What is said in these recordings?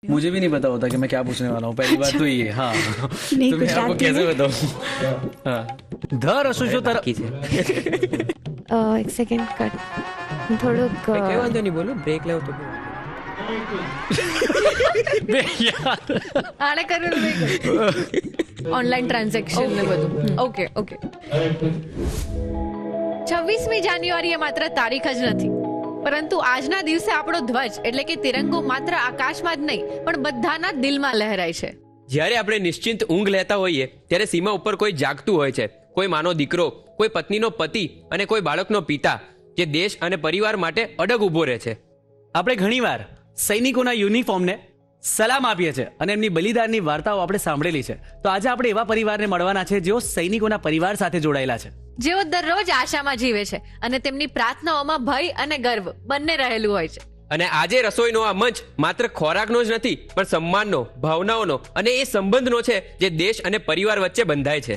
मुझे भी नहीं पता होता कि मैं क्या पूछने वाला हूँ, पहली बात तो ये। हाँ नहीं, तो मैं आपको गुजराती कैसे में। बताऊँ? हाँ ધ રસોઈ શો તારા એક સેકન્ડ કટ થોડુંક કઈ વાંધો નહીં, બોલો. બ્રેક લેવો તો બે યાર આને કર્યું ઓનલાઈન ટ્રાન્ઝેક્શન ને બધું. Okay okay. 26મી જાન્યુઆરી એ માત્ર તારીખ જ નથી, પરંતુ આજના દિવસે આપણો ધ્વજ એટલે કે તિરંગો માત્ર આકાશમાં જ નહીં પણ બધાના દિલમાં લહેરાય છે. જ્યારે આપણે નિશ્ચિંત ઊંઘ લેતા હોઈએ ત્યારે સીમા ઉપર કોઈ જાગતું હોય છે, કોઈ માનો દીકરો, કોઈ પત્નીનો પતિ અને કોઈ બાળકનો પિતા, જે દેશ અને પરિવાર માટે અડગ ઊભો રહે છે. આપણે ઘણીવાર સૈનિકોના યુનિફોર્મને સલામ આપીએ છીએ અને એમની બલિદાનની વાર્તાઓ આપણે સાંભળેલી છે. તો આજે આપણે એવા પરિવારને મળવાના છે જેઓ સૈનિકોના પરિવાર સાથે જોડાયેલા છે, જેઓ દરરોજ આશામાં જીવે છે અને તેમની પ્રાર્થનાઓમાં ભય અને ગર્વ બંને રહેલું હોય છે. અને આજે રસોઈનો આ મંચ માત્ર ખોરાકનો જ નથી પણ સન્માનનો, ભાવનાઓનો અને એ સંબંધનો છે જે દેશ અને પરિવાર વચ્ચે બંધાય છે.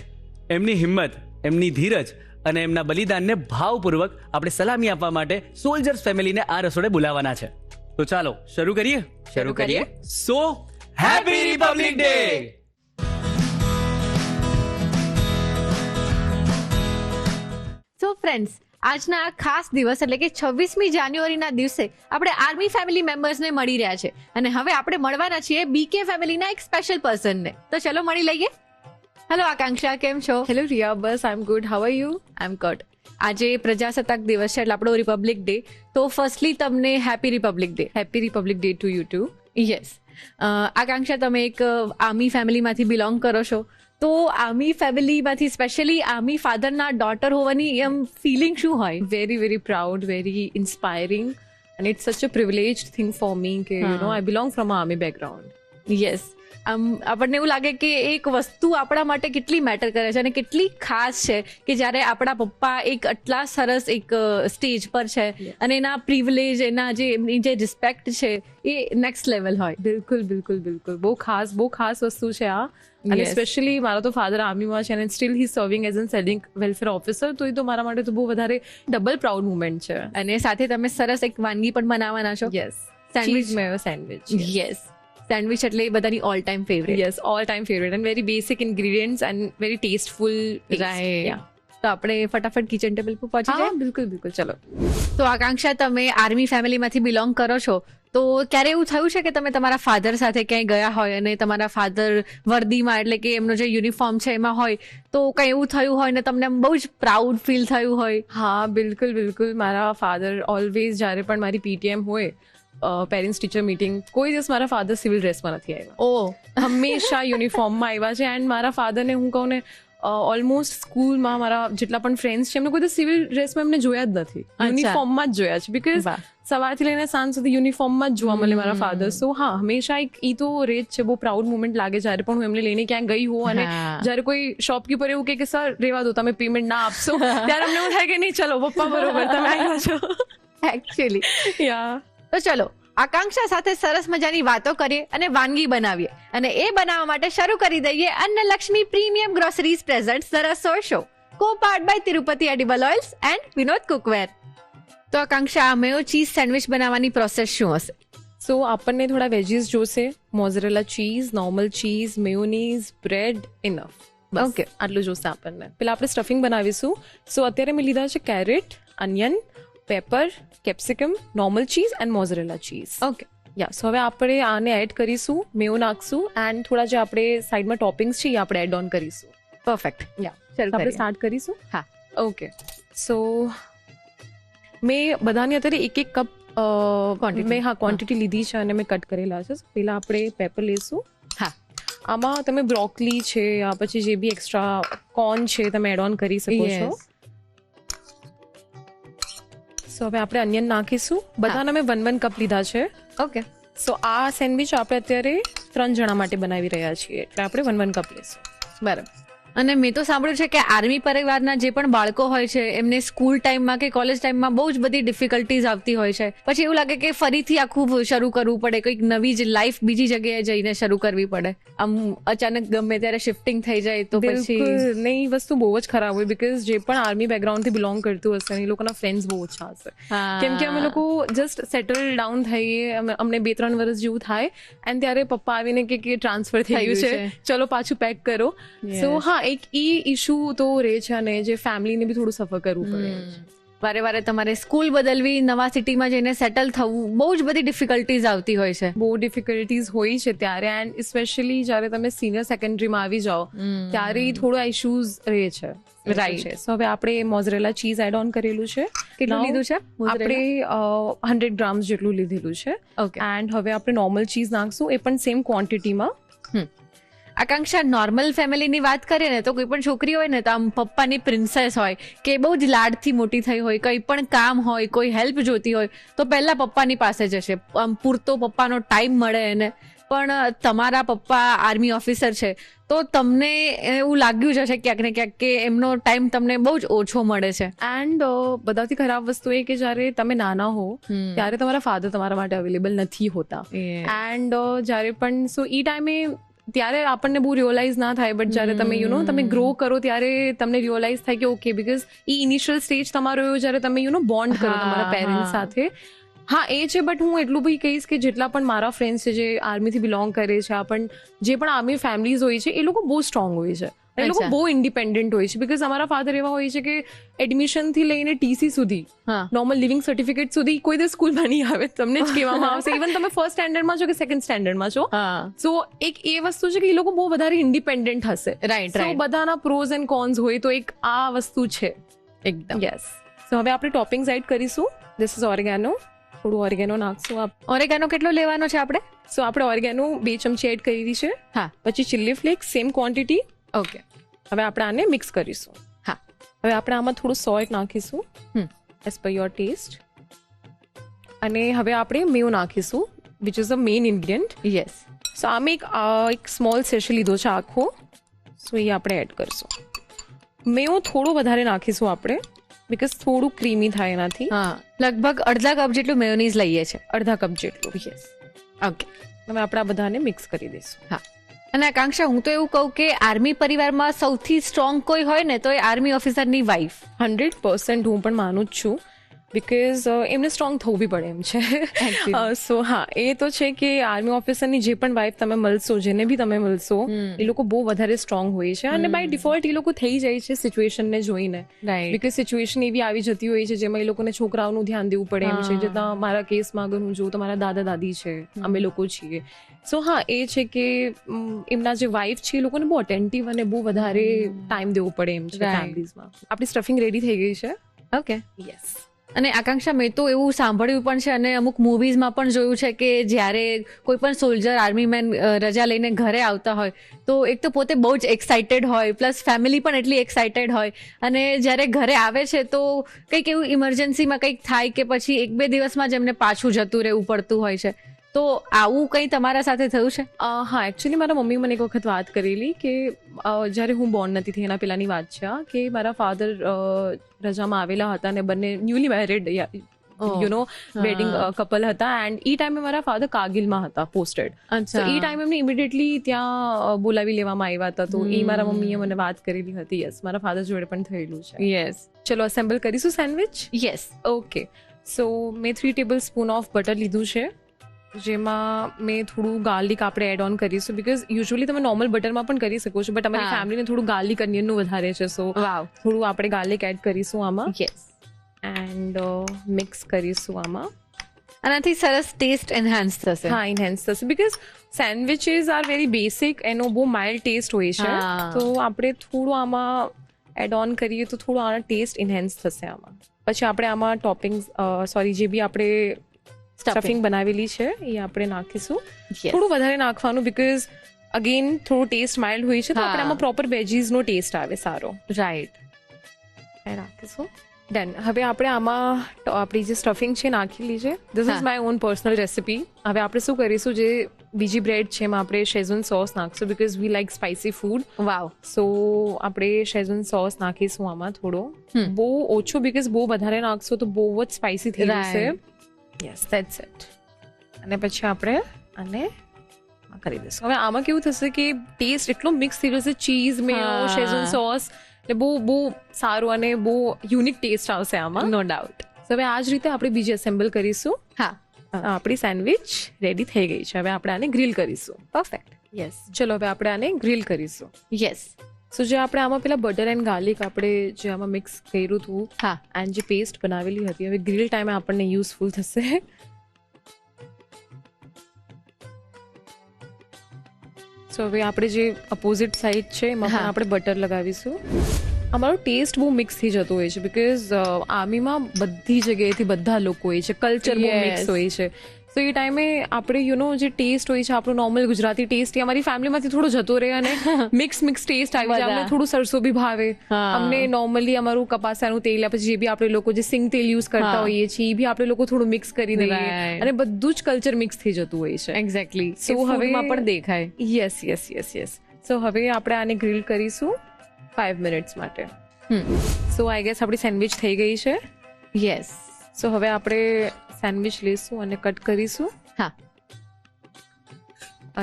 એમની હિંમત, એમની ધીરજ અને એમના બલિદાનને ભાવપૂર્વક આપણે સલામી આપવા માટે સોલ્જર્સ ફેમિલીને આ રસોડે બોલાવવાના છે. તો ચાલો શરૂ કરીએ. શરૂ કરીએ. So happy republic day. So friends, આજના આ ખાસ દિવસ એટલે કે 26મી જાન્યુઆરીના દિવસે આપણે આર્મી ફેમિલી મેમ્બર્સને મળી રહ્યા છે અને હવે આપણે મળવાના છીએ બીકે ફેમિલીના એક સ્પેશિયલ પર્સનને. તો ચલો મળી લઈએ. હેલો આકાંક્ષા, કેમ છો? હેલો રિયા, બસ I am good. How are you? I am good. આજે પ્રજાસત્તાક દિવસ છે એટલે આપણો રિપબ્લિક ડે. તો ફર્સ્ટલી તમને happy republic day. Happy republic day to you too. Yes. Akanksha, તમે એક આર્મી ફેમિલીમાંથી બિલોંગ કરો છો, તો આર્મી ફેમિલીમાંથી સ્પેશિયલી આર્મી ફાધરના ડોટર હોવાની એમ ફિલિંગ શું હોય? Very very proud, very inspiring and it's such a privileged thing for me કે you know I belong from an army background. Yes. આપણને એવું લાગે કે એક વસ્તુ આપણા માટે કેટલી મેટર કરે છે અને કેટલી ખાસ છે કે જ્યારે આપણા પપ્પા એક આટલા સરસ એક સ્ટેજ પર છે અને એના પ્રિવિલેજ, એના જે એમની જે રિસ્પેક્ટ છે એ નેક્સ્ટ લેવલ હોય. બિલકુલ બિલકુલ બિલકુલ બહુ ખાસ વસ્તુ છે આ. અને Yes. સ્પેશિયલી મારો તો ફાધર આર્મીમાં છે અને steel he serving as an selling welfare officer, તો એ તો મારા માટે તો બહુ વધારે ડબલ પ્રાઉડ મુમેન્ટ છે. અને સાથે તમે સરસ એક વાનગી પણ બનાવવાના છો. Yes, Sandwich. ચીઝ મેયો સેન્ડવિચ. યસ. સેન્ડવિચ એટલે એ બધાની all time favourite. Yes, all time favorite and very basic ingredients and very tasteful taste. Right. Yeah. તો આપણે ફટાફટ કિચન ટેબલ પર પહોંચી હા, જાય. બિલકુલ બિલકુલ, ચલો. તો આકાંક્ષા, તમે આર્મી ફેમિલીમાંથી બિલોંગ કરો છો, તો ક્યારે એવું થયું છે કે તમે તમારા ફાધર સાથે ક્યાંય ગયા હોય અને તમારા ફાધર વર્દીમાં એટલે કે એમનો જે યુનિફોર્મ છે એમાં હોય, તો કંઈ એવું થયું હોય ને તમને આમ બહુ જ પ્રાઉડ ફીલ થયું હોય? હા, બિલકુલ. મારા ફાધર ઓલવેઝ જ્યારે પણ મારી પીટીએમ હોય, પેરેન્ટ્સ ટીચર મીટિંગ, કોઈ દિવસ મારા ફાધર સિવિલ ડ્રેસમાં નથી આવ્યા. ઓ હંમેશા યુનિફોર્મમાં આવ્યા છે. એન્ડ મારા ફાધરને હું કહું ને, ઓલમોસ્ટ સ્કૂલમાં મારા જેટલા પણ ફ્રેન્ડ્સ છે એમને કોઈ સિવિલ ડ્રેસમાં એમને જોયા જ નથી, યુનિફોર્મમાં જ જોયા છે. બીકોઝ વાહ. સવારથી લઈને સાંજ સુધી યુનિફોર્મમાં જ જોવા મળે મારા ફાધર. સો હા, હંમેશા એક ઈ તો રેજ છે, બહુ પ્રાઉડ મુમેન્ટ લાગે જ્યારે પણ હું એમને લઈને ક્યાંક ગઈ હોઉં અને હા. જ્યારે કોઈ શોપકીપર એવું કહે કે સર રેવા દો, તમે પેમેન્ટ ના આપશો, ત્યારે અમને એવું થાય કે નહીં, ચલો પપ્પા બરોબર, તમે આવ્યા છો. એકચ્યુઅલી. યા તો ચલો આકાંક્ષા સાથે સરસ મજાની વાતો કરીએ અને વાનગી બનાવીએ, અને એ બનાવવા માટે શરૂ કરી દઈએ Annalakshmi premium groceries presents the Rasoi show, co part by Tirupati edible oils and Vinod cookware. તો આકાંક્ષા, મેયો ચીઝ સેન્ડવિચ બનાવવાની પ્રોસેસ શું હશે? સો આપણને થોડા વેજીસ જોશે, mozzarella cheese, normal cheese, mayonnaise, bread, enough. Okay. આટલું જોશે આપણને. પેલા આપણે સ્ટફિંગ બનાવીશું. સો અત્યારે મેં લીધા છે carrot, onion, pepper, capsicum, normal cheese and mozzarella cheese. Okay. Ya, so હવે આપણે આને એડ કરીશું, મેયો નાખશું એન્ડ થોડા જે આપણે સાઈડમાં ટોપિંગ્સ છે એ આપણે એડ ઓન કરીશું. પરફેક્ટ. યા, ચલો આપણે કરીએ. સ્ટાર્ટ કરીશું. હા. ઓકે. સો મેં બધાની અત્યારે એક કપ Quantity. મેં ક્વોન્ટિટી લીધી છે અને મેં કટ કરેલા છે. પહેલા આપણે પેપર લઈશું. હા. આમાં તમે બ્રોકલી છે યા પછી જે બી એક્સ્ટ્રા કોર્ન છે તમે એડ ઓન કરી શકો છો. Yes. સો હવે આપણે અનિયન નાખીશું. બધાના મેં 1 કપ લીધા છે. ઓકે. સો આ સેન્ડવિચ આપણે અત્યારે 3 જણા માટે બનાવી રહ્યા છીએ એટલે આપણે 1 કપ લઈશું. બરાબર. અને મેં તો સાંભળ્યું છે કે આર્મી પરિવારના જે પણ બાળકો હોય છે એમને સ્કૂલ ટાઈમમાં કે કોલેજ ટાઈમમાં બહુ જ બધી ડિફિકલ્ટીઝ આવતી હોય છે, પછી એવું લાગે કે ફરીથી આખું શરૂ કરવું પડે, કંઈક નવી જ લાઈફ બીજી જગ્યાએ જઈને શરૂ કરવી પડે, આમ અચાનક ગમે ત્યારે શિફ્ટિંગ થઈ જાય તો પછી બિલકુલ નહીં, એ વસ્તુ બહુ જ ખરાબ હોય બીકોઝ જે પણ આર્મી બેકગ્રાઉન્ડથી બિલોંગ કરતું હશે એ લોકોના ફ્રેન્ડ્સ બહુ ઓછા હશે. કેમ કે અમે લોકો જસ્ટ સેટલ ડાઉન થઈએ, અમને 2-3 વર્ષ જેવું થાય એન્ડ ત્યારે પપ્પા આવીને કે ટ્રાન્સફર થઈ ગયું છે, ચલો પાછું પેક કરો. સો હા, એક ઇશ્યુ તો રહે છે અને જે ફેમિલીને બી થોડું સફર કરવું પડે. વારે વારે તમારે સ્કૂલ બદલવી, નવા સિટીમાં જઈને સેટલ થવું, બહુ જ બધી ડિફિકલ્ટીઝ આવતી હોય છે. બહુ ડિફિકલ્ટીઝ હોય છે ત્યારે, એન્ડ સ્પેશિયલી જ્યારે તમે સિનિયર સેકન્ડરીમાં આવી જાઓ ત્યારે થોડા ઇશ્યુઝ રહે છે. Right. સો હવે આપણે મોઝરેલા ચીઝ એડ ઓન કરેલું છે. કેટલું લીધું છે? આપણે 100 ગ્રામ્સ જેટલું લીધેલું છે. Okay. એન્ડ હવે આપણે નોર્મલ ચીઝ નાખશું, એ પણ સેમ ક્વોન્ટિટીમાં. આકાંક્ષા, નોર્મલ ફેમિલીની વાત કરીએ ને તો કોઈ પણ છોકરી હોય ને તો આમ પપ્પાની પ્રિન્સેસ હોય કે બહુ જ લાડથી મોટી થઈ હોય, કંઈ પણ કામ હોય, કોઈ હેલ્પ જોતી હોય તો પહેલા પપ્પાની પાસે જશે, આમ પૂરતો પપ્પાનો ટાઈમ મળે એને. પણ તમારા પપ્પા આર્મી ઓફિસર છે તો તમને એવું લાગ્યું જ હશે ક્યાંક ને ક્યાંક કે એમનો ટાઈમ તમને બહુ જ ઓછો મળે છે. એન્ડ બધાથી ખરાબ વસ્તુ એ કે જ્યારે તમે નાના હો ત્યારે તમારા ફાધર તમારા માટે અવેલેબલ નથી હોતા. એન્ડ જ્યારે પણ સો એ ટાઈમે ત્યારે આપણને બહુ રિયલાઇઝ ના થાય, બટ જ્યારે તમે તમે ગ્રો કરો ત્યારે તમને રિયલાઇઝ થાય કે okay, because A initial stage તમારો એવો જ્યારે તમે બોન્ડ કરો તમારા પેરેન્ટ્સ સાથે. હા, એ છે. બટ હું એટલું બી કહીશ કે જેટલા પણ મારા ફ્રેન્ડ્સ છે જે આર્મીથી બિલોંગ કરે છે, જે પણ આર્મી ફેમિલીઝ હોય છે એ લોકો બહુ સ્ટ્રોંગ હોય છે, એ લોકો બહુ ઇન્ડિપેન્ડન્ટ હોય છે. બીકોઝ અમારા ફાધર એવા હોય છે કે એડમિશનથી લઈને TC સુધી, નોર્મલ લિવિંગ સર્ટિફિકેટ સુધી કોઈ દિવસ સ્કૂલમાં નહીં આવે, તમને જ કહેવામાં આવશે ઇવન તમે ફર્સ્ટ સ્ટેન્ડર્ડમાં છો કે સેકન્ડ સ્ટેન્ડર્ડમાં છો. સો એક એ વસ્તુ છે કે એ લોકો બહુ વધારે ઇન્ડિપેન્ડન્ટ હશે. રાઈટ. બધાના પ્રોઝ એન્ડ કોન્સ હોય, તો એક આ વસ્તુ છે એકદમ. યસ. સો હવે આપણે ટોપિંગ્સ એડ કરીશું. This is oregano. થોડું ઓરેગાનો નાખશું. ઓરેગાનો કેટલો લેવાનો છે આપણે? સો આપણે ઓરેગાનો 2 ચમચી એડ કરી છે. હા. પછી chilli flakes same quantity. Okay. હવે આપણે આને મિક્સ કરીશું. હા. હવે આપણે આમાં થોડું સોલ્ટ નાખીશું એઝ પર યોર ટેસ્ટ. અને હવે આપણે મેયો નાખીશું which is the main ingredient. Yes. So આમે એક સ્મોલ સેશ લીધો છે આખો. સો એ આપણે એડ કરીશું. મેયો થોડું વધારે નાખીશું આપણે બીકોઝ થોડું ક્રીમી થાય એનાથી. હા, લગભગ અડધા કપ જેટલું મેયોનીઝ લઈએ છે. અડધા કપ જેટલું. યસ. ઓકે. હવે આપણે આ બધાને મિક્સ કરી દઈશું. હા. અને આકાંક્ષા, હું તો એવું કહું કે આર્મી પરિવારમાં સૌથી સ્ટ્રોંગ કોઈ હોય ને તો એ આર્મી ઓફિસરની વાઇફ. 100% હું પણ માનું જ છું બીકોઝ એમને સ્ટ્રોંગ થવું બી પડે એમ છે. સો હા, એ તો છે કે આર્મી ઓફિસરની જે પણ વાઇફ તમે મળશો, જેને બી તમે મળશો, એ લોકો બહુ વધારે સ્ટ્રોંગ હોય છે અને બાય ડિફોલ્ટ એ લોકો થઈ જાય છે સિચ્યુએશનને જોઈને. રાઈટ. બીકોઝ સિચ્યુએશન એવી આવી જતી હોય છે જેમાં એ લોકોને છોકરાઓનું ધ્યાન દેવું પડે એમ છે. જેતા મારા કેસમાં અગર હું જોઉં તો મારા દાદા દાદી છે, અમે લોકો છીએ. સો હા, એ છે કે એમના જે વાઇફ છે એ લોકોને બહુ અટેન્ટિવ અને બહુ વધારે ટાઈમ દેવું પડે એમ છે ફેમિલીઝમાં. આપણી સ્ટફિંગ રેડી થઈ ગઈ છે. ઓકે. યસ. અને આકાંક્ષા, મેં તો એવું સાંભળ્યું પણ છે અને અમુક મૂવીઝમાં પણ જોયું છે કે જ્યારે કોઈ પણ સોલ્જર, આર્મી મેન રજા લઈને ઘરે આવતા હોય તો એક તો પોતે બહુ જ એક્સાઇટેડ હોય, પ્લસ ફેમિલી પણ એટલી એક્સાઇટેડ હોય, અને જ્યારે ઘરે આવે છે તો કંઈક એવું ઇમરજન્સીમાં કંઈક થાય કે પછી 1-2 દિવસમાં જ એમને પાછું જતું રહેવું પડતું હોય છે. તો આવું કંઈ તમારા સાથે થયું છે? હા, એકચ્યુઅલી મારા મમ્મી મને એક વખત વાત કરેલી કે જ્યારે હું બોર્ન નથી થઈ એના પહેલાંની વાત છે કે મારા ફાધર રજામાં આવેલા હતા અને બંને ન્યૂલી મેરિડ વેડિંગ કપલ હતા એન્ડ એ ટાઈમે મારા ફાધર કારગિલમાં હતા પોસ્ટેડ. તો એ ટાઈમે એમને ઇમિડિયેટલી ત્યાં બોલાવી લેવામાં આવ્યા હતા. તો એ મારા મમ્મીએ મને વાત કરેલી હતી. યસ, મારા ફાધર જોડે પણ થયેલું છે. યસ. ચલો અસેમ્બલ કરીશું સેન્ડવિચ. યસ. ઓકે. સો મેં 3 ટેબલસ્પૂન ઓફ બટર લીધું છે, જેમાં મેં થોડું ગાર્લિક આપણે એડ ઓન કરીશું બીકોઝ યુઝ્યુઅલી તમે નોર્મલ બટરમાં પણ કરી શકો છો, બટ અમારી ફેમિલીને થોડું ગાર્લિક અનિયનનું વધારે છે. સો થોડું આપણે ગાર્લિક એડ કરીશું આમાં. યસ. એન્ડ મિક્સ કરીશું આમાં. આનાથી સરસ ટેસ્ટ એન્હાન્સ થશે. હા, એન્હાન્સ થશે because sandwiches are very basic, એનો બહુ માઇલ્ડ ટેસ્ટ હોય છે. તો આપણે થોડું આમાં એડ ઓન કરીએ તો થોડું આનો ટેસ્ટ એન્હાન્સ થશે આમાં. પછી આપણે આમાં ટોપિંગ્સ જે બી આપણે સ્ટફિંગ બનાવેલી છે એ આપણે નાખીશું. થોડું વધારે નાખવાનું બીકોઝ અગેન થોડું ટેસ્ટ માઇલ્ડ હોય છે તો આપણે આમાં પ્રોપર વેજીસનો ટેસ્ટ આવે સારો. રાઈટ. એ નાખીશું. ડન. હવે આપણે આમાં આપણી જે સ્ટફિંગ છે નાખેલી છે. This is my own personal recipe. હવે આપણે શું કરીશું, જે બીજી બ્રેડ છે એમાં આપણે શેઝવાન સોસ નાખશું because we like spicy food. Wow. So આપણે શેઝવાન સોસ નાખીશું આમાં થોડો. બહુ ઓછો બીકોઝ બહુ વધારે નાખશો તો બહુ જ સ્પાઇસી થઈ જશે. Yes that's it. અને પછી આપણે આને કરી દઈશું. હવે આમાં કેવું થશે કે ટેસ્ટ એટલો મિક્સ થઈ જશે, ચીઝ મેયો શેઝવાન સોસ, એટલે બહુ સારું અને બહુ યુનિક ટેસ્ટ આવશે આમાં. No doubt. હવે આ જ રીતે આપણે બીજી એસેમ્બલ કરીશું. હા. આપણી સેન્ડવિચ રેડી થઈ ગઈ છે. હવે આપણે આને ગ્રીલ કરીશું. પરફેક્ટ. યસ. ચલો હવે આપણે આને ગ્રીલ કરીશું. યસ. સો જે આપણે આમાં પેલા બટર એન્ડ ગાર્લિક આપણે જે આમાં મિક્સ કર્યું હતું હા, એન્ડ જે પેસ્ટ બનાવેલી હતી, હવે ગ્રીલ ટાઈમે આપણને યુઝફુલ થશે. સો હવે આપણે જે અપોઝિટ સાઈડ છે એમાં પણ આપણે બટર લગાવીશું. અમારો ટેસ્ટ બહુ મિક્સ થઈ જતો હોય છે બીકોઝ આર્મીમાં બધી જગ્યાએથી બધા લોકો હોય છે, કલ્ચર બહુ મિક્સ હોય છે. સો એ ટાઈમે આપણે જે ટેસ્ટ હોય છે આપણો નોર્મલ ગુજરાતી ટેસ્ટ એ અમારી ફેમિલીમાંથી થોડો જતો રહે અને મિક્સ ટેસ્ટ આવી જાય. અમને થોડું સરસો બી ભાવે. અમને નોર્મલી અમારું કપાસાનું તેલ પછી જે બી આપણે લોકો જે સિંગ તેલ યુઝ કરતા હોઈએ છીએ એ બી આપણે લોકો થોડું મિક્સ કરી દઈએ અને બધું જ કલ્ચર મિક્સ થઈ જતું હોય છે. એક્ઝેક્ટલી. સો હવે પણ દેખાય. યસ. સો હવે આપણે આને ગ્રીલ કરીશું 5 મિનિટ્સ માટે. સો આઈ ગેસ આપણી સેન્ડવિચ થઈ ગઈ છે. યસ. સો હવે આપણે સેન્ડવિચ લઈશું અને કટ કરીશું. હા.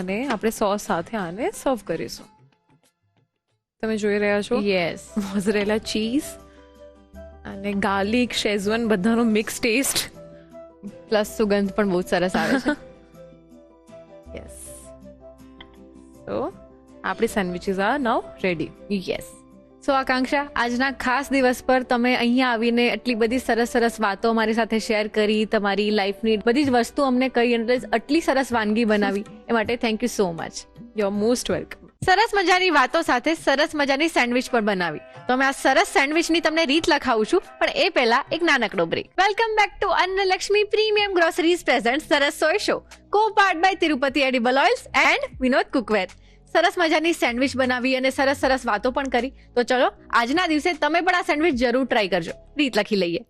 અને આપણે સોસ સાથે આને સર્વ કરીશું. તમે જોઈ રહ્યા છો યસ. મોઝરેલા ચીઝ અને ગાર્લિક શેઝવાન બધાનો મિક્સ ટેસ્ટ પ્લસ સુગંધ પણ બહુ સરસ આવે છે. યસ. સો આપણી સેન્ડવિચીસ આર નાઉ રેડી. યસ. સો આકાંક્ષા, આજના ખાસ દિવસ પર તમે અહીંયા આવીને એટલી બધી સરસ વાતો અમારી સાથે શેર કરી, તમારી લાઈફની બધી જ વસ્તુ અમને કહી અને આટલી સરસ વાનગી બનાવી એ માટે thank you so much. You are most welcome. સરસ મજાની વાતો સાથે સરસ મજાની સેન્ડવિચ પણ બનાવી. તો અમે આ સરસ સેન્ડવિચની તમને રીત લખાવું છું, પણ એ પહેલા એક નાનકડો break. Welcome back to Annalakshmi premium groceries present સરસ સોય show, co part by Tirupati edible oils and Vinod cookware. સરસ મજાની સેન્ડવિચ બનાવી અને સરસ વાતો પણ કરી. તો ચલો આજના દિવસે તમે પણ આ સેન્ડવિચ જરૂર ટ્રાય કરજો. રીત લખી લઈએ.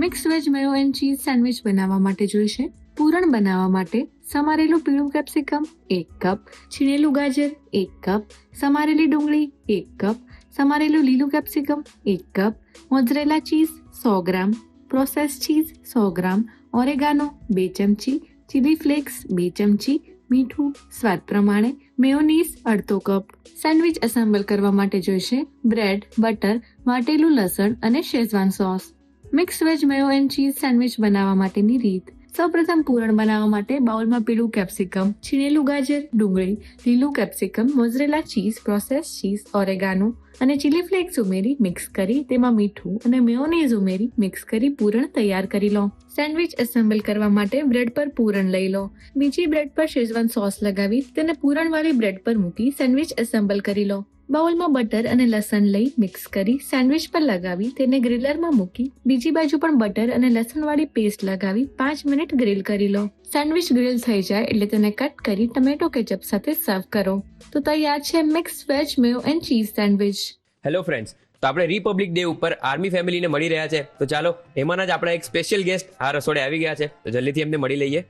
Mix veg Mayo and cheese sandwich બનાવવા માટે જોઈશે પૂરણ બનાવવા માટે સમારેલું પીળું કેપ્સિકમ 1 કપ, છીણેલું ગાજર 1 કપ, સમારેલી ડુંગળી 1 કપ, સમારેલું લીલું કેપ્સિકમ 1 કપ, મોઝરેલા ચીઝ 100 ગ્રામ, પ્રોસેસ ચીઝ 100 ગ્રામ, ઓરેગાનો 2 ચમચી, ચીલી ફ્લેક્સ 2 ચમચી, મીઠું સ્વાદ પ્રમાણે, મેયોનીઝ અડધો કપ. સેન્ડવિચ એસેમ્બલ કરવા માટે જોઈશે બ્રેડ, બટર, વાટેલું લસણ અને Schezwan sauce. Mix veg Mayo and cheese sandwich બનાવવા માટેની રીત. સૌપ્રથમ પૂરણ બનાવવા માટે બાઉલમાં પીળું કેપ્સિકમ, છીણેલું ગાજર, ડુંગળી, લીલું capsicum, મોઝરેલા cheese, process cheese, oregano અને ચીલી ફ્લેક્સ ઉમેરી મિક્સ કરી તેમાં મીઠું અને મેયોનીઝ ઉમેરી મિક્સ કરી પૂરણ તૈયાર કરી લો. સેન્ડવિચ એસેમ્બલ કરવા માટે બ્રેડ પર પૂરણ લઈ લો. બીજી બ્રેડ પર શેઝવાન સોસ લગાવી તેને પૂરણવાળી બ્રેડ પર મૂકી સેન્ડવિચ એસેમ્બલ કરી લો. બાઉલમાં બટર અને લસણ લઈ મિક્સ કરી સેન્ડવિચ પર લગાવી તેને ગ્રીલરમાં મૂકી બીજી બાજુ પણ બટર અને લસણવાળી પેસ્ટ લગાવી 5 મિનિટ ગ્રીલ કરી લો. સેન્ડવિચ ગ્રીલ થઈ જાય એટલે તેને કટ કરી ટમેટો કેચઅપ સાથે સર્વ કરો. તો તૈયાર છે mix veg Mayo and cheese sandwich. Hello friends, તો આપણે રિપબ્લિક ડે ઉપર આર્મી ફેમિલીને મળી રહ્યા છે. તો ચાલો એમાંના જ આપણા એક સ્પેશિયલ ગેસ્ટ આ રસોડે આવી ગયા છે, તો જલ્દીથી એમને મળી લઈએ.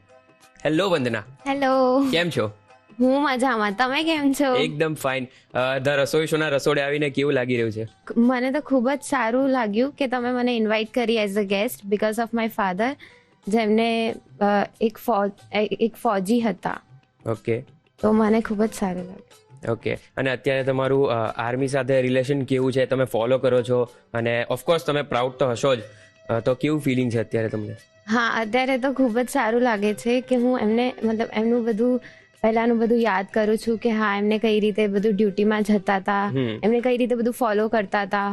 હેલો વંદના, હેલો. કેમ છો? હું મજામાં, તમે કેમ છો? એકદમ ફાઇન. ધ રસોઈ શોના રસોડે આવીને કેવું લાગી રહ્યું છે? મને તો ખૂબ જ સારું લાગ્યું કે તમે મને ઇન્વાઇટ કરી as a guest because of my father, જેમને એક ફૌજી હતા. ઓકે. તો મને ખૂબ જ સારું લાગ્યું. ઓકે. અને અત્યારે તમારું આર્મી સાથે રિલેશન કેવું છે? તમે ફોલો કરો છો અને ઓફકોર્સ તમે પ્રાઉડ તો હશો જ. તો કેવું ફિલિંગ છે અત્યારે તમને? હા, અત્યારે તો ખૂબ જ સારું લાગે છે કે હું એમને મતલબ એમનું બધું પહેલાનું બધું યાદ કરું છું કે હા એમને કઈ રીતે બધું ડ્યુટીમાં જતા હતા, એમને કઈ રીતે બધું ફોલો કરતા હતા,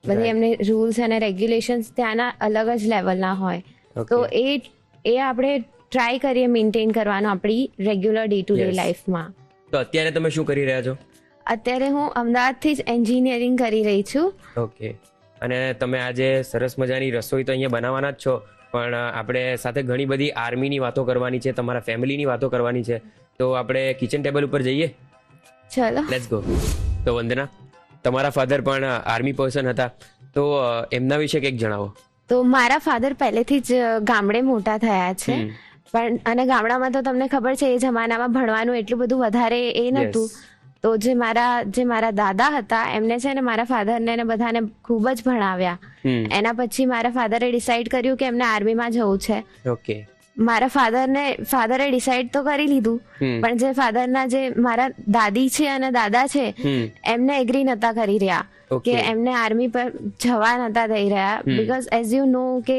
બધી એમને રૂલ્સ અને રેગ્યુલેશન્સ ત્યાંના અલગ જ લેવલના હોય. તો એ આપણે ટ્રાય કરીએ મેન્ટેન કરવાનો આપણી રેગ્યુલર ડે ટુ ડે લાઈફમાં. તો અત્યારે તમે શું કરી રહ્યા છો? અત્યારે હું અમદાવાદથી જ એન્જિનિયરિંગ કરી રહી છું. ઓકે. અને તમે આજે સરસ મજાની રસોઈ તો અહીંયા બનાવવાના જ છો, પણ આપણે સાથે ઘણી બધી આર્મીની વાતો કરવાની છે, તમારા ફેમિલીની વાતો કરવાની છે. તો આપણે કિચન ટેબલ ઉપર જઈએ? ચલો, લેટ્સ ગો. તો વંદના, તમારા ફાધર પણ આર્મી પર્સન હતા, તો એમના વિશે કંઈક જણાવો. તો મારા ફાધર પહેલેથી જ ગામડે મોટા થયા છે. પણ અને ગામડામાં તો તમને ખબર છે એ જમાનામાં ભણવાનું એટલું બધું વધારે એ નહોતું. તો જે મારા દાદા હતા એમને છે ને મારા ફાધરને ને બધાને ખૂબ જ ભણાવ્યા. એના પછી મારા ફાધરે ડિસાઈડ કર્યું કે એમને આર્મીમાં જવું છે. ઓકે. મારા ફાધરે ડિસાઈડ તો કરી લીધું, પણ જે ફાધરના જે મારા દાદી છે અને દાદા છે એમને એગ્રી નતા કરી રહ્યા કે એમને આર્મી પર જવા નતા દઈ રહ્યા. બીકોઝ એઝ યુ નો કે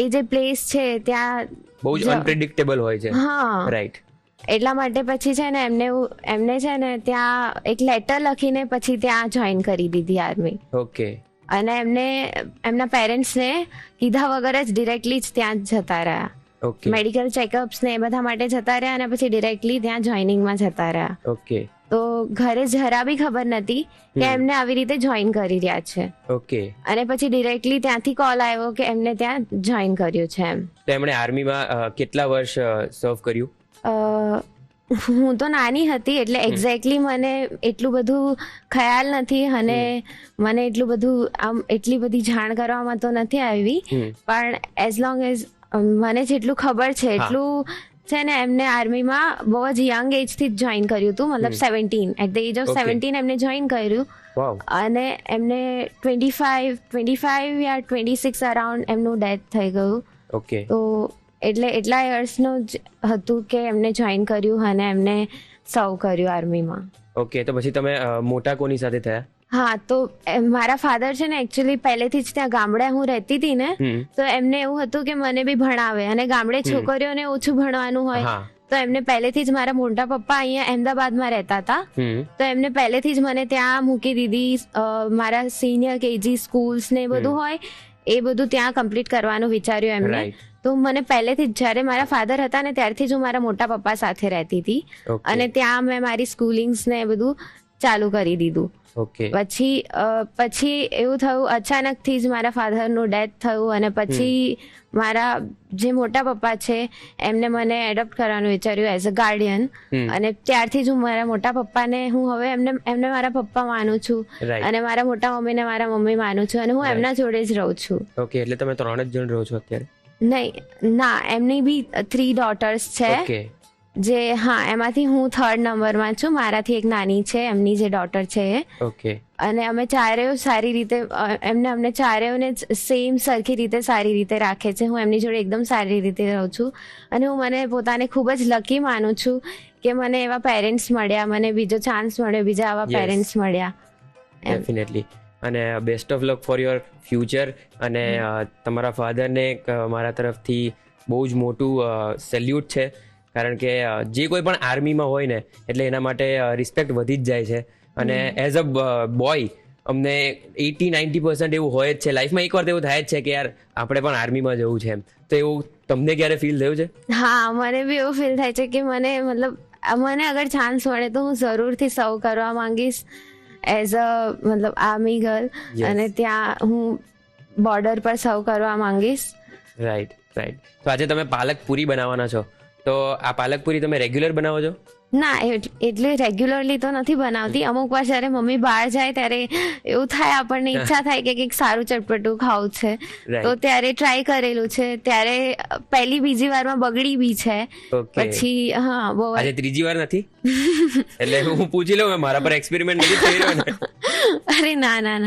એ જે પ્લેસ છે ત્યાં બહુ જ અનપ્રેડિક્ટેબલ હોય છે. હા, રાઈટ. એટલા માટે પછી છે ને એમને છે ને ત્યાં એક લેટર લખીને પછી ત્યાં જોઈન કરી દીધી આર્મી. ઓકે. અને એમના પેરેન્ટ્સને કીધા વગર જ ડિરેક્ટલી જ ત્યાં જતા રહ્યા. મેડિકલ ચેકઅપ્સ ને એ બધા માટે જતા રહ્યા અને પછી ડિરેક્ટલી ત્યાં જોઈનિંગમાં જતા રહ્યા. ઓકે. તો ઘરે જરા બી ખબર નથી કે એમને આવી રીતે જોઈન કરી રહ્યા છે. ઓકે. અને પછી ડિરેક્ટલી ત્યાંથી કોલ આવ્યો કે એમને ત્યાં જોઈન કર્યું છે એમ. તો એમણે આર્મીમાં કેટલા વર્ષ સર્વ કર્યું? હું તો નાની હતી એટલે એક્ઝેક્ટલી મને એટલું બધું ખ્યાલ નથી અને મને એટલી બધી જાણ કરવામાં તો નથી આવી. પણ એઝ લોંગ એઝ મને જેટલું ખબર છે એટલું છે ને એમને આર્મીમાં બહુ જ યંગ એજ થી જ જોઈન કર્યું હતું. મતલબ 17 એટ ધ એજ ઓફ 17 એમને જોઈન કર્યું. અને એમને 25 યા 26 અરાઉન્ડ એમનું ડેથ થઈ ગયું. ઓકે. તો એટલે એટલા યર્સનું જ હતું કે એમને જોઈન કર્યું અને એમને સર્વ કર્યું આર્મીમાં. ઓકે. તો પછી તમે મોટા કોની સાથે થયા? હા, તો મારા ફાધર છે ને એકચ્યુઅલી પહેલેથી જ ત્યાં ગામડે હું રહેતી હતી ને, તો એમને એવું હતું કે મને બી ભણાવે અને ગામડે છોકરીઓને ઓછું ભણવાનું હોય તો એમને પહેલેથી જ મારા મોટા પપ્પા અહીંયા અમદાવાદમાં રહેતા હતા તો એમને પહેલેથી જ મને ત્યાં મૂકી દીધી. મારા સિનિયર કેજી સ્કૂલ્સ ને બધું હોય એ બધું ત્યાં કમ્પ્લીટ કરવાનું વિચાર્યું એમને. તો મને પહેલેથી જ જ્યારે મારા ફાધર હતા ને ત્યારથી જ હું મારા મોટા પપ્પા સાથે રહેતી હતી અને ત્યાં મેં મારી સ્કૂલિંગ્સ ને બધું ચાલુ કરી દીધું. પછી એવું થયું અચાનકથી જ મારા ફાધરનું ડેથ થયું અને પછી મારા જે મોટા પપ્પા છે એમને મને એડોપ્ટ કરવાનું વિચાર્યું એઝ અ ગાર્ડિયન. અને ત્યારથી જ હું મારા મોટા પપ્પાને હું હવે એમને મારા પપ્પા માનું છું અને મારા મોટા મમ્મીને મારા મમ્મી માનું છું અને હું એમના જોડે જ રહું છું. ઓકે. એટલે તમે 3 જ જણ રહો છો અત્યારે? ના, એમની બી 3 ડોટર્સ છે. જે એમાંથી હું 3rd નંબરમાં છું. મારાથી એક નાની છે, એમની જે ડોટર છે. ઓકે. અને અમે ચારેય સારી રીતે અમને ચારેયને સેમ સરખી રીતે સારી રીતે રાખે છે. હું એમની જોડે એકદમ સારી રીતે રહું છું અને હું મને પોતાને ખૂબ જ લકી માનું છું કે મને એવા પેરેન્ટ્સ મળ્યા, મને બીજો ચાન્સ મળ્યો, બીજા આવા પેરેન્ટ્સ મળ્યા. ડેફિનેટલી. અને best of luck for your future. અને તમારા ફાધરને મારા તરફથી બહુ જ મોટું સેલ્યુટ છે, કારણ કે જે કોઈ પણ આર્મીમાં હોય ને એટલે એના માટે રિસ્પેક્ટ વધી જ જાય છે. અને એઝ અ બોય અમને 80-90% એવું હોય જ છે લાઈફમાં. એકવાર તો એવું થાય જ છે કે યાર આપણે પણ આર્મીમાં જવું છે એમ. તો એવું તમને ક્યારે ફીલ થયું છે? હા, મને બી એવું ફીલ થાય છે કે મને અગર ચાન્સ મળે તો હું જરૂરથી સર્વ કરવા માંગીશ એઝ અ આર્મી ગર્લ. અને ત્યાં હું બોર્ડર પર સર્વ કરવા માંગીશ. રાઈટ. તો આજે તમે પાલક પૂરી બનાવવાના છો, તો આ પાલક પૂરી તમે રેગ્યુલર બનાવો છો? ના, એટલે રેગ્યુલરલી તો નથી બનાવતી. અમુક વાર જ્યારે મમ્મી બહાર જાય ત્યારે એવું થાય, આપણને ઈચ્છા થાય કે કંઈક સારું ચટપટું ખાવું છે તો ત્યારે ટ્રાય કરેલું છે. ત્યારે બીજી વારમાં બગડી બી છે. પછી બહુ આજે ત્રીજી વાર નથી એટલે હું પૂછી લઉં, મારા પર એક્સપેરિમેન્ટ નથી થઈ રહ્યો ને? અરે ના,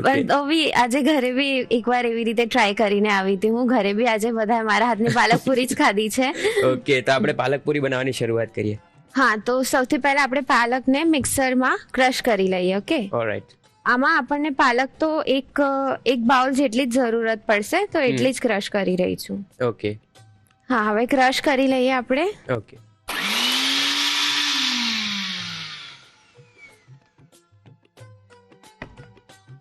પણ તો બી આજે ઘરે બી એકવાર એવી રીતે ટ્રાય કરીને આવી હતી. હું ઘરે બી આજે બધા મારા હાથની પાલકપુરી જ ખાધી છે. ઓકે. તો આપણે પાલકપુરી બનાવવાની શરૂઆત કરીએ. હા, તો સૌથી પહેલા આપણે પાલકને મિક્સરમાં ક્રશ કરી લઈએ. ઓકે. ઓલરાઈટ. આમાં આપણને પાલક તો એક બાઉલ જેટલી જ જરૂરત પડશે, તો એટલી જ ક્રશ કરી રહી છું. ઓકે. હા, હવે ક્રશ કરી લઈએ આપણે. ઓકે.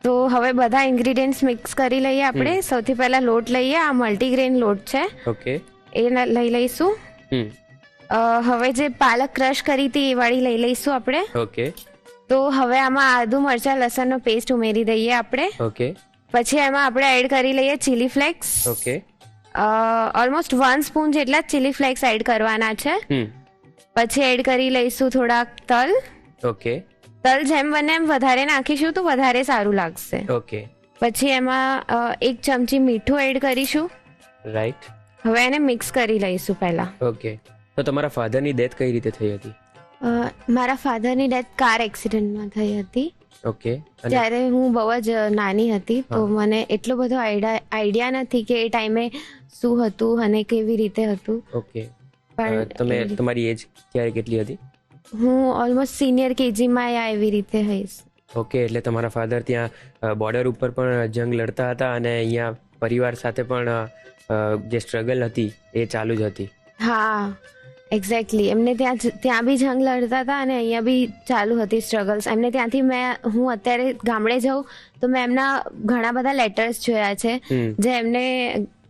તો હવે બધા ઇન્ગ્રેડિયન્ટ્સ મિક્સ કરી લઈએ આપણે. સૌથી પહેલા લોટ લઈએ. આ મલ્ટીગ્રેન લોટ છે. ઓકે. એ લઈ લઈશું. હવે જે પાલક ક્રશ કરી હતી એ વાળી લઈ લઈશું આપણે. ઓકે. તો હવે આમાં આદુ મરચાં લસણનો પેસ્ટ ઉમેરી દઈએ આપણે. ઓકે. પછી એમાં આપણે એડ કરી લઈએ chilli flakes. Okay. Almost 1 spoon જેટલા ચીલી ફ્લેક્સ એડ કરવાના છે. પછી એડ કરી લઈશું થોડાક તલ. ઓકે. તલ જેમ બને એમ વધારે નાખીશું તો વધારે સારું લાગશે. ઓકે. પછી એમાં 1 ચમચી મીઠું એડ કરીશું. રાઈટ. હવે એને મિક્સ કરી લઈશું પહેલા. ઓકે. તો તમારા ફાધરની ડેથ કઈ રીતે થઈ હતી? મારા ફાધરની ડેથ કાર એક્સિડન્ટમાં થઈ હતી. ઓકે. ત્યારે હું બહુ જ નાની હતી, તો મને એટલો બધો આઈડિયા નથી કે એ ટાઈમે શું હતું અને કેવી રીતે હતું. ઓકે. તમે તમારી એજ ત્યારે કેટલી હતી? હું ઓલમોસ્ટ સિનિયર કેજીમાં યા એવી રીતે હઈશ. ઓકે. એટલે તમારા ફાધર ત્યાં બોર્ડર ઉપર પણ જંગ લડતા હતા અને અહીંયા પરિવાર સાથે પણ જે સ્ટ્રગલ હતી એ ચાલુ જ હતી. હા, એક્ઝેક્ટલી. એમને ત્યાં બી જંગ લડતા હતા અને અહીંયા બી ચાલુ હતી સ્ટ્રગલ્સ. એમને ત્યાંથી હું અત્યારે ગામડે જાઉં તો મેં એમના ઘણા બધા લેટર્સ જોયા છે જે એમને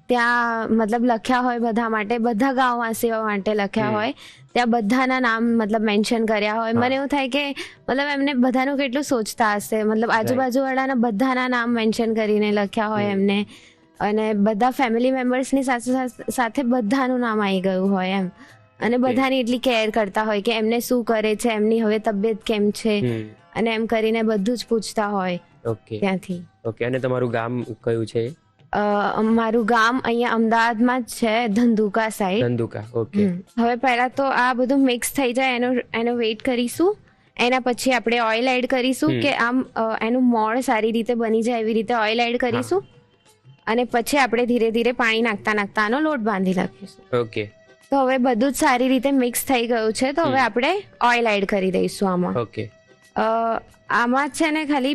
ત્યાં મતલબ લખ્યા હોય બધા માટે, બધા ગામવાસીઓ માટે લખ્યા હોય. ત્યાં બધાના નામ મતલબ મેન્શન કર્યા હોય. મને એવું થાય કે મતલબ એમને બધાનું કેટલું સોચતા હશે, મતલબ આજુબાજુવાળાના બધાના નામ મેન્શન કરીને લખ્યા હોય એમને, અને બધા ફેમિલી મેમ્બર્સની સાથે બધાનું નામ આવી ગયું હોય એમ, અને બધાની એટલી કેર કરતા હોય કે એમને શું કરે છે, એમની હવે તબિયત કેમ છે, અને એમ કરીને બધું જ પૂછતા હોય. ઓકે. ત્યાંથી. ઓકે. અને તમારું ગામ કયું છે? મારું ગામ અહીંયા અમદાવાદમાં જ છે, ધંધુકા સાઈડ. ધંધુકા. ઓકે. હવે પહેલા તો આ બધું મિક્સ થઈ જાય એનો વેઇટ કરીશું. એના પછી આપણે ઓઇલ એડ કરીશું કે આમ એનું મોણ સારી રીતે બની જાય એવી રીતે ઓઇલ એડ કરીશું, અને પછી આપણે ધીરે ધીરે પાણી નાખતા આનો લોટ બાંધી નાખીશું. ઓકે. તો હવે બધું જ સારી રીતે મિક્સ થઈ ગયું છે, તો હવે આપણે ઓઇલ એડ કરી દઈશું આમાં. ઓકે. આમાં છે ને ખાલી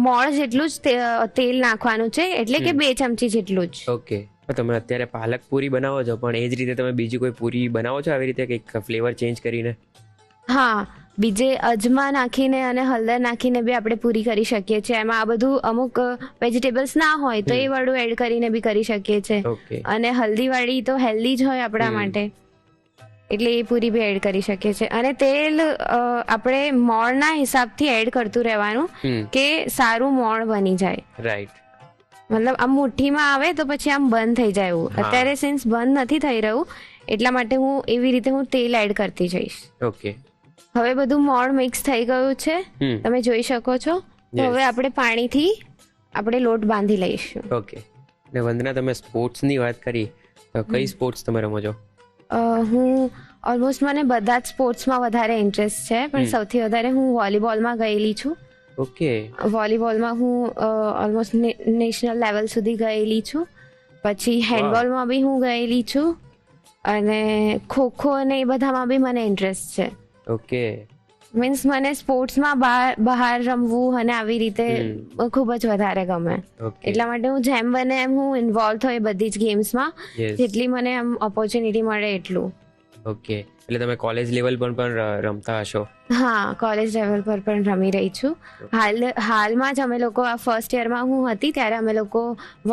મોણ જેટલું જ તેલ નાખવાનું છે, એટલે કે 2 ચમચી જેટલું જ. ઓકે. તમે અત્યારે પાલક પૂરી બનાવો છો, પણ એ જ રીતે તમે બીજી કોઈ પૂરી બનાવો છો આવી રીતે કંઈક ફ્લેવર ચેન્જ કરીને? હા, બીજે અજમા નાખીને અને હળદર નાખીને બી આપણે પૂરી કરી શકીએ છીએ. એમાં આ બધું અમુક વેજીટેબલ્સ ના હોય તો એ વાળું એડ કરીને બી કરી શકીએ છીએ. ઓકે. અને હલ્દીવાળી તો હેલ્ધી જ હોય આપણા માટે, એટલે એ પૂરી બી એડ કરી શકીએ છીએ. અને તેલ આપણે મોણના હિસાબથી એડ કરતું રહેવાનું કે સારું મોણ બની જાય. રાઈટ. મતલબ આમ મુઠ્ઠીમાં આવે તો પછી આમ બંધ થઈ જાય એવું. અત્યારે સિન્સ બંધ નથી થઈ રહ્યું, એટલા માટે હું એવી રીતે તેલ એડ કરતી જઈશ. ઓકે. હવે બધું મોણ મિક્સ થઈ ગયું છે, તમે જોઈ શકો છો. તો હવે આપણે પાણીથી આપણે લોટ બાંધી લઈશું. ઓકે. ને વંદના, તમે સ્પોર્ટ્સની વાત કરી, તો કઈ સ્પોર્ટ્સ તમે રમો છો? હું ઓલમોસ્ટ મને બધા જ સ્પોર્ટ્સમાં વધારે ઇન્ટરેસ્ટ છે, પણ સૌથી વધારે હું વોલીબોલમાં ગયેલી છું. ઓકે. વોલીબોલમાં હું ઓલમોસ્ટ નેશનલ લેવલ સુધી ગયેલી છું. પછી હેન્ડબોલમાં બી હું ગયેલી છું, અને ખોખો અને એ બધામાં બી મને ઇન્ટરેસ્ટ છે. ઓકે. મીન્સ મને સ્પોર્ટ્સમાં બહાર રમવું અને આવી રીતે ખૂબ જ વધારે ગમે. એટલા માટે હું જેમ બને એમ હું ઇન્વોલ્વ થયો બધી જ ગેમ્સમાં, જેટલી મને આમ ઓપોર્ચ્યુનિટી મળે એટલું. ઓકે. એટલે તમે કોલેજ લેવલ પર પણ રમતા હશો? હા, કોલેજ લેવલ પર પણ રમી રહી છું. હાલમાં જ અમે લોકો આ ફર્સ્ટ યરમાં હું હતી ત્યારે અમે લોકો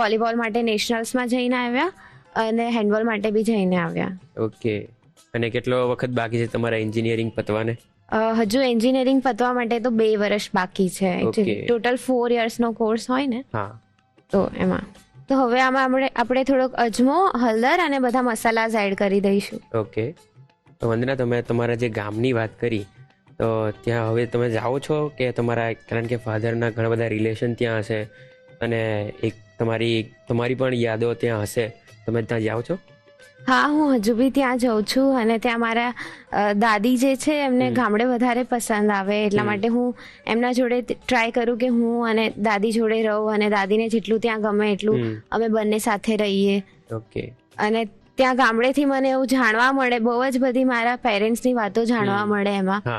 વોલીબોલ માટે નેશનલ્સમાં જઈને આવ્યા અને હેન્ડબોલ માટે બી જઈને આવ્યા. ઓકે. અને કેટલો વખત બાકી છે તમારા એન્જિનિયરિંગ પતવાને? હજુ એન્જિનિયરિંગ પતવા માટે તો 2 વર્ષ બાકી છે. ટોટલ 4 યર્સનો કોર્સ હોય ને, તો એમાં તો હવે આમાં આપણે થોડોક અજમો, હળદર અને બધા મસાલા એડ કરી દઈશું. ઓકે. તો વંદના, તમે તમારા જે ગામની વાત કરી, તો ત્યાં હવે તમે જાઓ છો કે તમારા, કારણ કે ફાધરના ઘણા બધા રિલેશન ત્યાં હશે અને એક તમારી પણ યાદો ત્યાં હશે, તમે ત્યાં જાઓ છો? હા, હું હજુ બી ત્યાં જાઉં છું, અને ત્યાં મારા દાદી જે છે એમને ગામડે વધારે પસંદ આવે, એટલા માટે હું એમના જોડે ટ્રાય કરું કે હું અને દાદી જોડે રહું, અને દાદીને જેટલું ત્યાં ગમે એટલું અમે બંને સાથે રહીએ. ઓકે. અને ત્યાં ગામડેથી મને એવું જાણવા મળે, બહુ જ બધી મારા પેરેન્ટ્સની વાતો જાણવા મળે એમાં.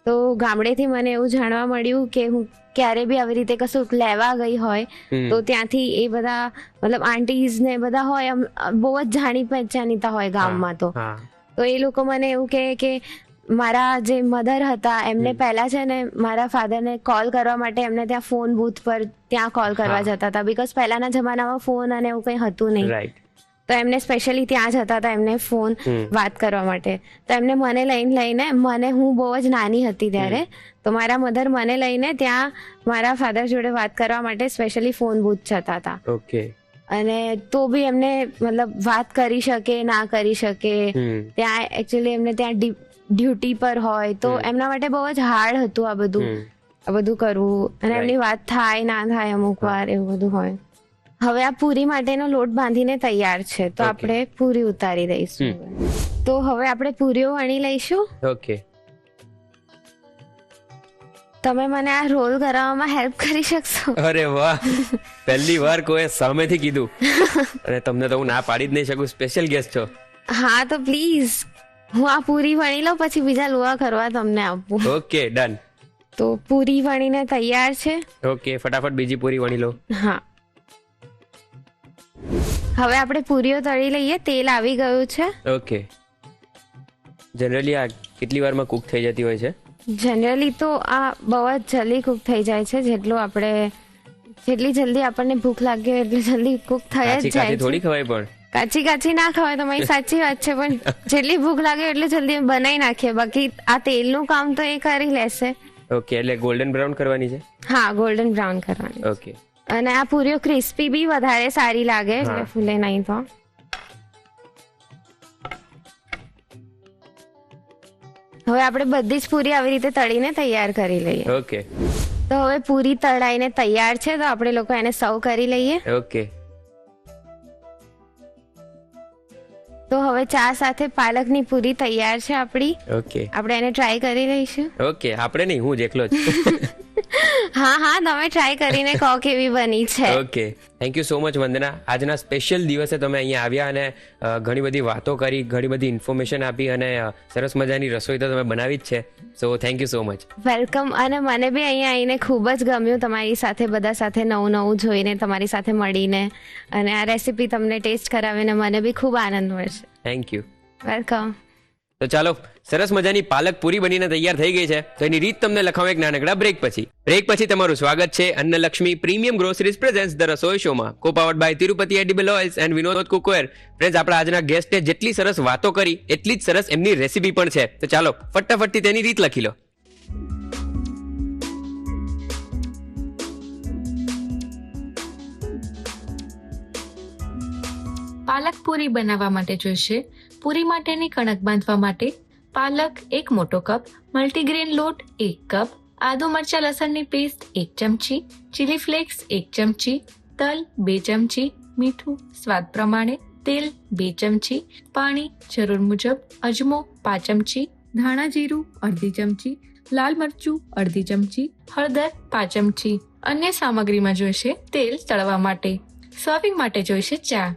તો ગામડેથી મને એવું જાણવા મળ્યું કે હું ક્યારે બી આવી રીતે કશું લેવા ગઈ હોય તો ત્યાંથી એ બધા મતલબ આંટીઝ ને બધા હોય, બહુ જ જાણી પહેચાનીતા હોય ગામમાં. તો એ લોકો મને એવું કહે કે મારા જે મધર હતા એમને પહેલા છે ને મારા ફાધરને કોલ કરવા માટે એમને ત્યાં ફોન બૂથ પર ત્યાં કોલ કરવા જતા હતા, બીકોઝ પહેલાના જમાનામાં ફોન અને એવું કંઈ હતું નહીં. તો એમને સ્પેશિયલી ત્યાં જતા હતા એમને ફોન વાત કરવા માટે. તો એમને મને લઈને હું બહુ જ નાની હતી ત્યારે, તો મારા મધર મને લઈને ત્યાં મારા ફાધર જોડે વાત કરવા માટે સ્પેશિયલી ફોન બૂથ જતા હતા. ઓકે. અને તો બી એમને મતલબ વાત કરી શકે ના કરી શકે, ત્યાં એકચ્યુઅલી એમને ત્યાં ડ્યુટી પર હોય, તો એમના માટે બહુ જ હાર્ડ હતું આ બધું. આ બધું કરવું અને Right. એમની વાત થાય ના થાય અમુક વાર એવું બધું હોય. હવે આ પૂરી માટેનો લોટ બાંધીને તૈયાર છે તો Okay. આપણે પૂરી ઉતારી દઈશું. તો હવે આપણે પૂરીઓ વણી લઈશું. ઓકે. તમે મને આ રોલ કરવામાં હેલ્પ કરી શકશો? અરે વાહ, પહેલી વાર કોઈ સામેથી કીધું અને તમને તો હું ના પાડી જ નહીં શકું, સ્પેશિયલ ગેસ્ટ છો. હા તો પ્લીઝ હું આ પૂરી વણી લઉં પછી બીજા લુવા કરવા તમને આપું. Okay, done. તો પૂરી વણીને તૈયાર છે. ઓકે, ફટાફટ બીજી પૂરી વણી લો. હા, હવે આપણે પૂરીઓ તળી લઈએ. તેલ આવી ગયું છે. ઓકે. જનરલી આ કેટલી વારમાં કુક થઈ જતી હોય છે? જનરલી તો આ બહુ જ જલ્દી કુક થઈ જાય છે. જેટલી જલ્દી આપણને ભૂખ લાગે એટલી જલ્દી કુક થઈ જ કાચી જાય કાચી છે. થોડી ખવાય પણ. કાચી ના ખવાય, તમારી સાચી વાત છે, પણ જેટલી ભૂખ લાગે એટલી જલ્દી બનાવી નાખીએ. બાકી આ તેલનું કામ તો એ કરી લેશે. ઓકે, એટલે ગોલ્ડન બ્રાઉન કરવાની છે. હા, ગોલ્ડન બ્રાઉન કરવાની. ઓકે. અને આ પૂરીઓ ક્રિસ્પી બી વધારે સારી લાગે એટલે હા. ફૂલે નહીં તો. હવે આપણે બધી જ પૂરી આવી રીતે તળીને તૈયાર કરી લઈએ. ઓકે. તો હવે પૂરી તળાઈને તૈયાર છે તો આપણે લોકો એને સર્વ કરી લઈએ. ઓકે. તો હવે ચા સાથે પાલકની પૂરી તૈયાર છે આપણી. ઓકે. આપણે એને ટ્રાય કરી લઈશું. ઓકે, આપણે નહીં, હું જ એકલો જ. હા, તમે ટ્રાય કરીને કહો કેવી બની છે. Okay, thank you so much Vandana. આજના સ્પેશિયલ દિવસે તમે અહીંયા આવ્યા અને ઘણી બધી વાતો કરી, ઘણી બધી ઇન્ફોર્મેશન આપી અને સરસ મજાની રસોઈ તો તમે બનાવી જ છે. So thank you so much. Welcome. અને મને બી અહીંયા આવીને ખૂબ જ ગમ્યું, તમારી સાથે બધા સાથે નવું જોઈને, તમારી સાથે મળીને, અને આ રેસીપી તમને ટેસ્ટ કરાવીને મને બી ખૂબ આનંદ મળશે. Thank you. વેલકમ. તો ચાલો, સરસ મજાની પાલક પૂરી બનીને તૈયાર થઈ ગઈ છે. તો એની રીત તમને લખાવું એક નાનકડા બ્રેક પછી તમારું સ્વાગત છે Annalakshmi premium groceries presents the Rasoi શોમાં, co powered by Tirupati edible oils and Vinod cookware. Friends, આપણા આજના ગેસ્ટે જેટલી સરસ વાતો કરી એટલી જ સરસ એમની રેસીપી પણ છે. તો ચાલો ફટાફટથી તેની રીત લખી લો. પાલક પૂરી બનાવવા માટે જોઈશે પૂરી માટેની કણક બાંધવા માટે પાલક 1 મોટો કપ, મલ્ટીગ્રેન લોટ 1 કપ, આદુ મરચા લસણની પેસ્ટ 1 ચમચી, ચીલી ફ્લેક્સ 1 ચમચી, તલ 2 ચમચી, મીઠું સ્વાદ પ્રમાણે, તેલ 2 ચમચી, પાણી જરૂર મુજબ, અજમો 5 ચમચી, ધાણા જીરું અડધી ચમચી, લાલ મરચું અડધી ચમચી, હળદર 5 ચમચી. અન્ય સામગ્રીમાં જોઈશે તેલ તળવા માટે. સર્વિંગ માટે જોઈશે ચા.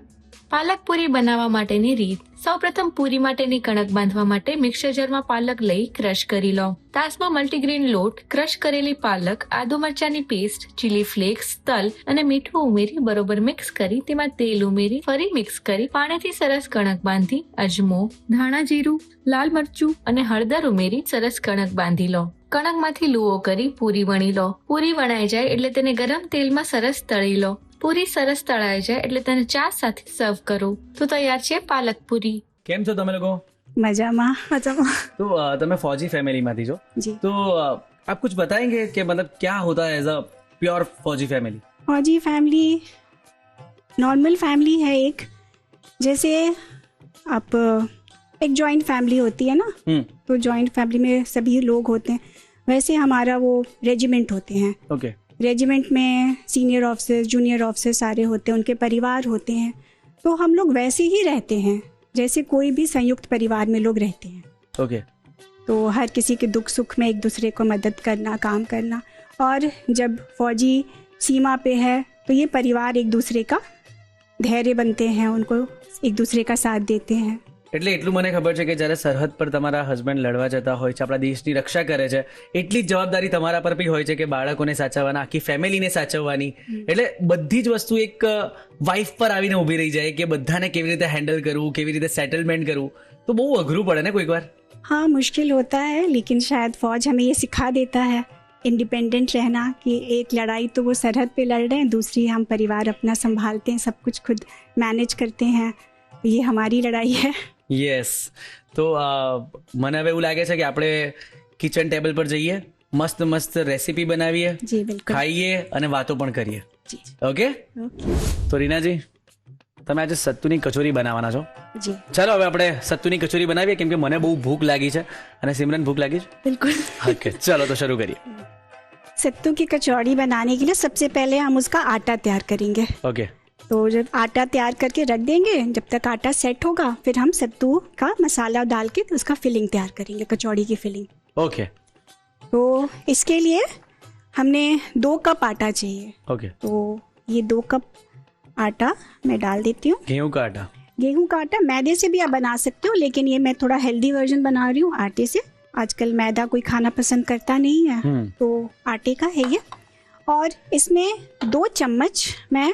પાલક પૂરી બનાવવા માટેની રીત. સૌપ્રથમ પૂરી માટેની કણક બાંધવા માટે મિક્સર જારમાં પાલક લઈ ક્રશ કરી લો. તાસમાં મલ્ટીગ્રેન લોટ, ક્રશ કરેલી પાલક, આદુ મરચાની પેસ્ટ, ચીલી ફ્લેક્સ, તલ અને મીઠું ઉમેરી બરોબર મિક્સ કરી તેમાં તેલ ઉમેરી ફરી મિક્સ કરી પાણીથી સરસ કણક બાંધી અજમો, ધાણા જીરું, લાલ મરચું અને હળદર ઉમેરી સરસ કણક બાંધી લો. કણકમાંથી લુઓ કરી પૂરી વણી લો. પૂરી વણાઈ જાય એટલે તેને ગરમ તેલમાં સરસ તળી લો. પૂરી સરસ તળાઈ જાય એટલે તેને ચા સાથે સર્વ કરો. તો તૈયાર છે પાલક પૂરી. કેમ છો તમે લોકો? મજામાં. तो તમે फौजी फैमिली માંથી છો, जी तो आप कुछ बताएंगे कि मतलब क्या होता है एज अ प्योर फौजी फैमिली? फौजी फैमिली नॉर्मल फैमिली है एक, जैसे आप एक जॉइंट फैमिली होती है ना, तो जॉइंट फैमिली में सभी लोग होते हैं, वैसे हमारा वो रेजिमेंट होते हैं. ओके. रेजिमेंट में सीनियर ऑफिसर, जूनियर ऑफिसर सारे होते हैं, उनके परिवार होते हैं, तो हम लोग वैसे ही रहते हैं जैसे कोई भी संयुक्त परिवार में लोग रहते हैं. ओके. तो हर किसी के दुख सुख में एक दूसरे को मदद करना, काम करना, और जब फौजी सीमा पे है तो ये परिवार एक दूसरे का धैर्य बनते हैं, उनको एक दूसरे का साथ देते हैं. એટલે એટલું મને ખબર છે કે જ્યારે સરહદ પર તમારા હસબન્ડ લડવા જતા હોય છે, આપણા દેશની રક્ષા કરે છે, એટલી જ જવાબદારી તમારા પર બી હોય છે કે બાળકોને સાચવવાના, આખી ફેમિલીને સાચવવાની. એટલે બધી જ વસ્તુ એક વાઇફ પર આવીને ઊભી રહી જાય કે બધાને કેવી રીતે હેન્ડલ કરવું, કેવી રીતે સેટલમેન્ટ કરવું, તો બહુ અઘરું પડે ને કોઈક વાર. हाँ, मुश्किल होता है, लेकिन शायद फौज हमें ये सिखा देता है इंडिपेंडेंट रहना, कि एक लड़ाई तो वो सरहद पे लड़ रहे हैं, दूसरी हम परिवार अपना संभालते हैं, सब कुछ खुद मैनेज करते हैं. ये हमारी लड़ाई है. યસ. તો મને હવે એવું લાગે છે કે આપણે કિચન ટેબલ પર જઈએ, મસ્ત મસ્ત રેસીપી બનાવીએ, जी बिल्कुल. ખાઈએ અને વાતો પણ કરીએ. जी ઓકે. ओके. તો રીનાજી, તમે આજે સત્તુની કચોરી બનાવવાના છો. जी ચાલો હવે આપણે સત્તુની કચોરી બનાવીએ, કેમ કે મને બહુ ભૂખ લાગી છે અને સિમરન ભૂખ લાગી છે. बिल्कुल. ઓકે, ચાલો તો શરૂ કરીએ. सत्तू की कचौड़ी बनाने के लिए सबसे पहले हम उसका आटा तैयार करेंगे। ओके तो जब आटा तैयार करके रख देंगे, जब तक आटा सेट होगा फिर हम सत्तू का मसाला डाल के उसका फिलिंग तैयार करेंगे, कचौड़ी की फिलिंग। ओके तो इसके लिए हमने 2 कप आटा चाहिए। ओके तो ये 2 कप आटा मैं डाल देती हूँ। गेहूं का आटा? गेहूं का आटा, मैदे से भी आप बना सकते हो, लेकिन ये मैं थोड़ा हेल्दी वर्जन बना रही हूँ आटे से। आजकल मैदा कोई खाना पसंद करता नहीं है, तो आटे का है ये। और इसमें 2 चम्मच मैं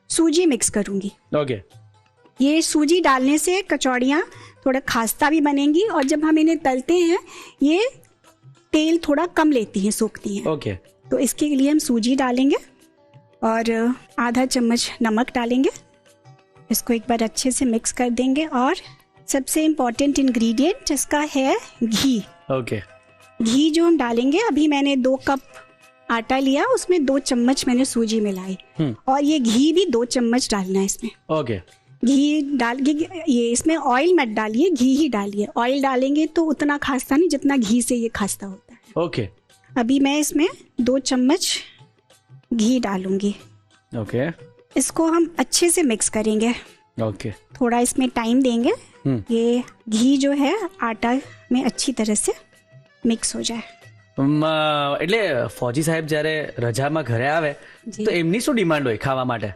सूजी मिक्स करूँगी। ओके ये सूजी डालने से कचौड़ियाँ थोड़ा खास्ता भी बनेंगी, और जब हम इन्हें तलते हैं ये तेल थोड़ा कम लेती हैं, सोखती हैं। ओके तो इसके लिए हम सूजी डालेंगे और आधा चम्मच नमक डालेंगे। इसको एक बार अच्छे से मिक्स कर देंगे। और सबसे इम्पॉर्टेंट इंग्रेडिएंट इसका है घी। ओके घी जो हम डालेंगे, अभी मैंने 2 कप आटा लिया, उसमें 2 चम्मच मैंने सूजी मिलाई, और ये घी भी 2 चम्मच डालना है इसमें। ओके घी डाल के, ये इसमें ऑयल मत डालिए, घी ही डालिए। ऑयल डालेंगे तो उतना खास्ता नहीं जितना घी से ये खास्ता होता है। ओके अभी मैं इसमें 2 चम्मच घी डालूंगी। ओके इसको हम अच्छे से मिक्स करेंगे, ओके थोड़ा इसमें टाइम देंगे। ये घी जो है आटा में अच्छी तरह से મિક્સ હો જાય। એટલે ફौजी સાહેબ જ્યારે રજામાં ઘરે આવે તો એમની શું ડિમાન્ડ હોય ખાવા માટે?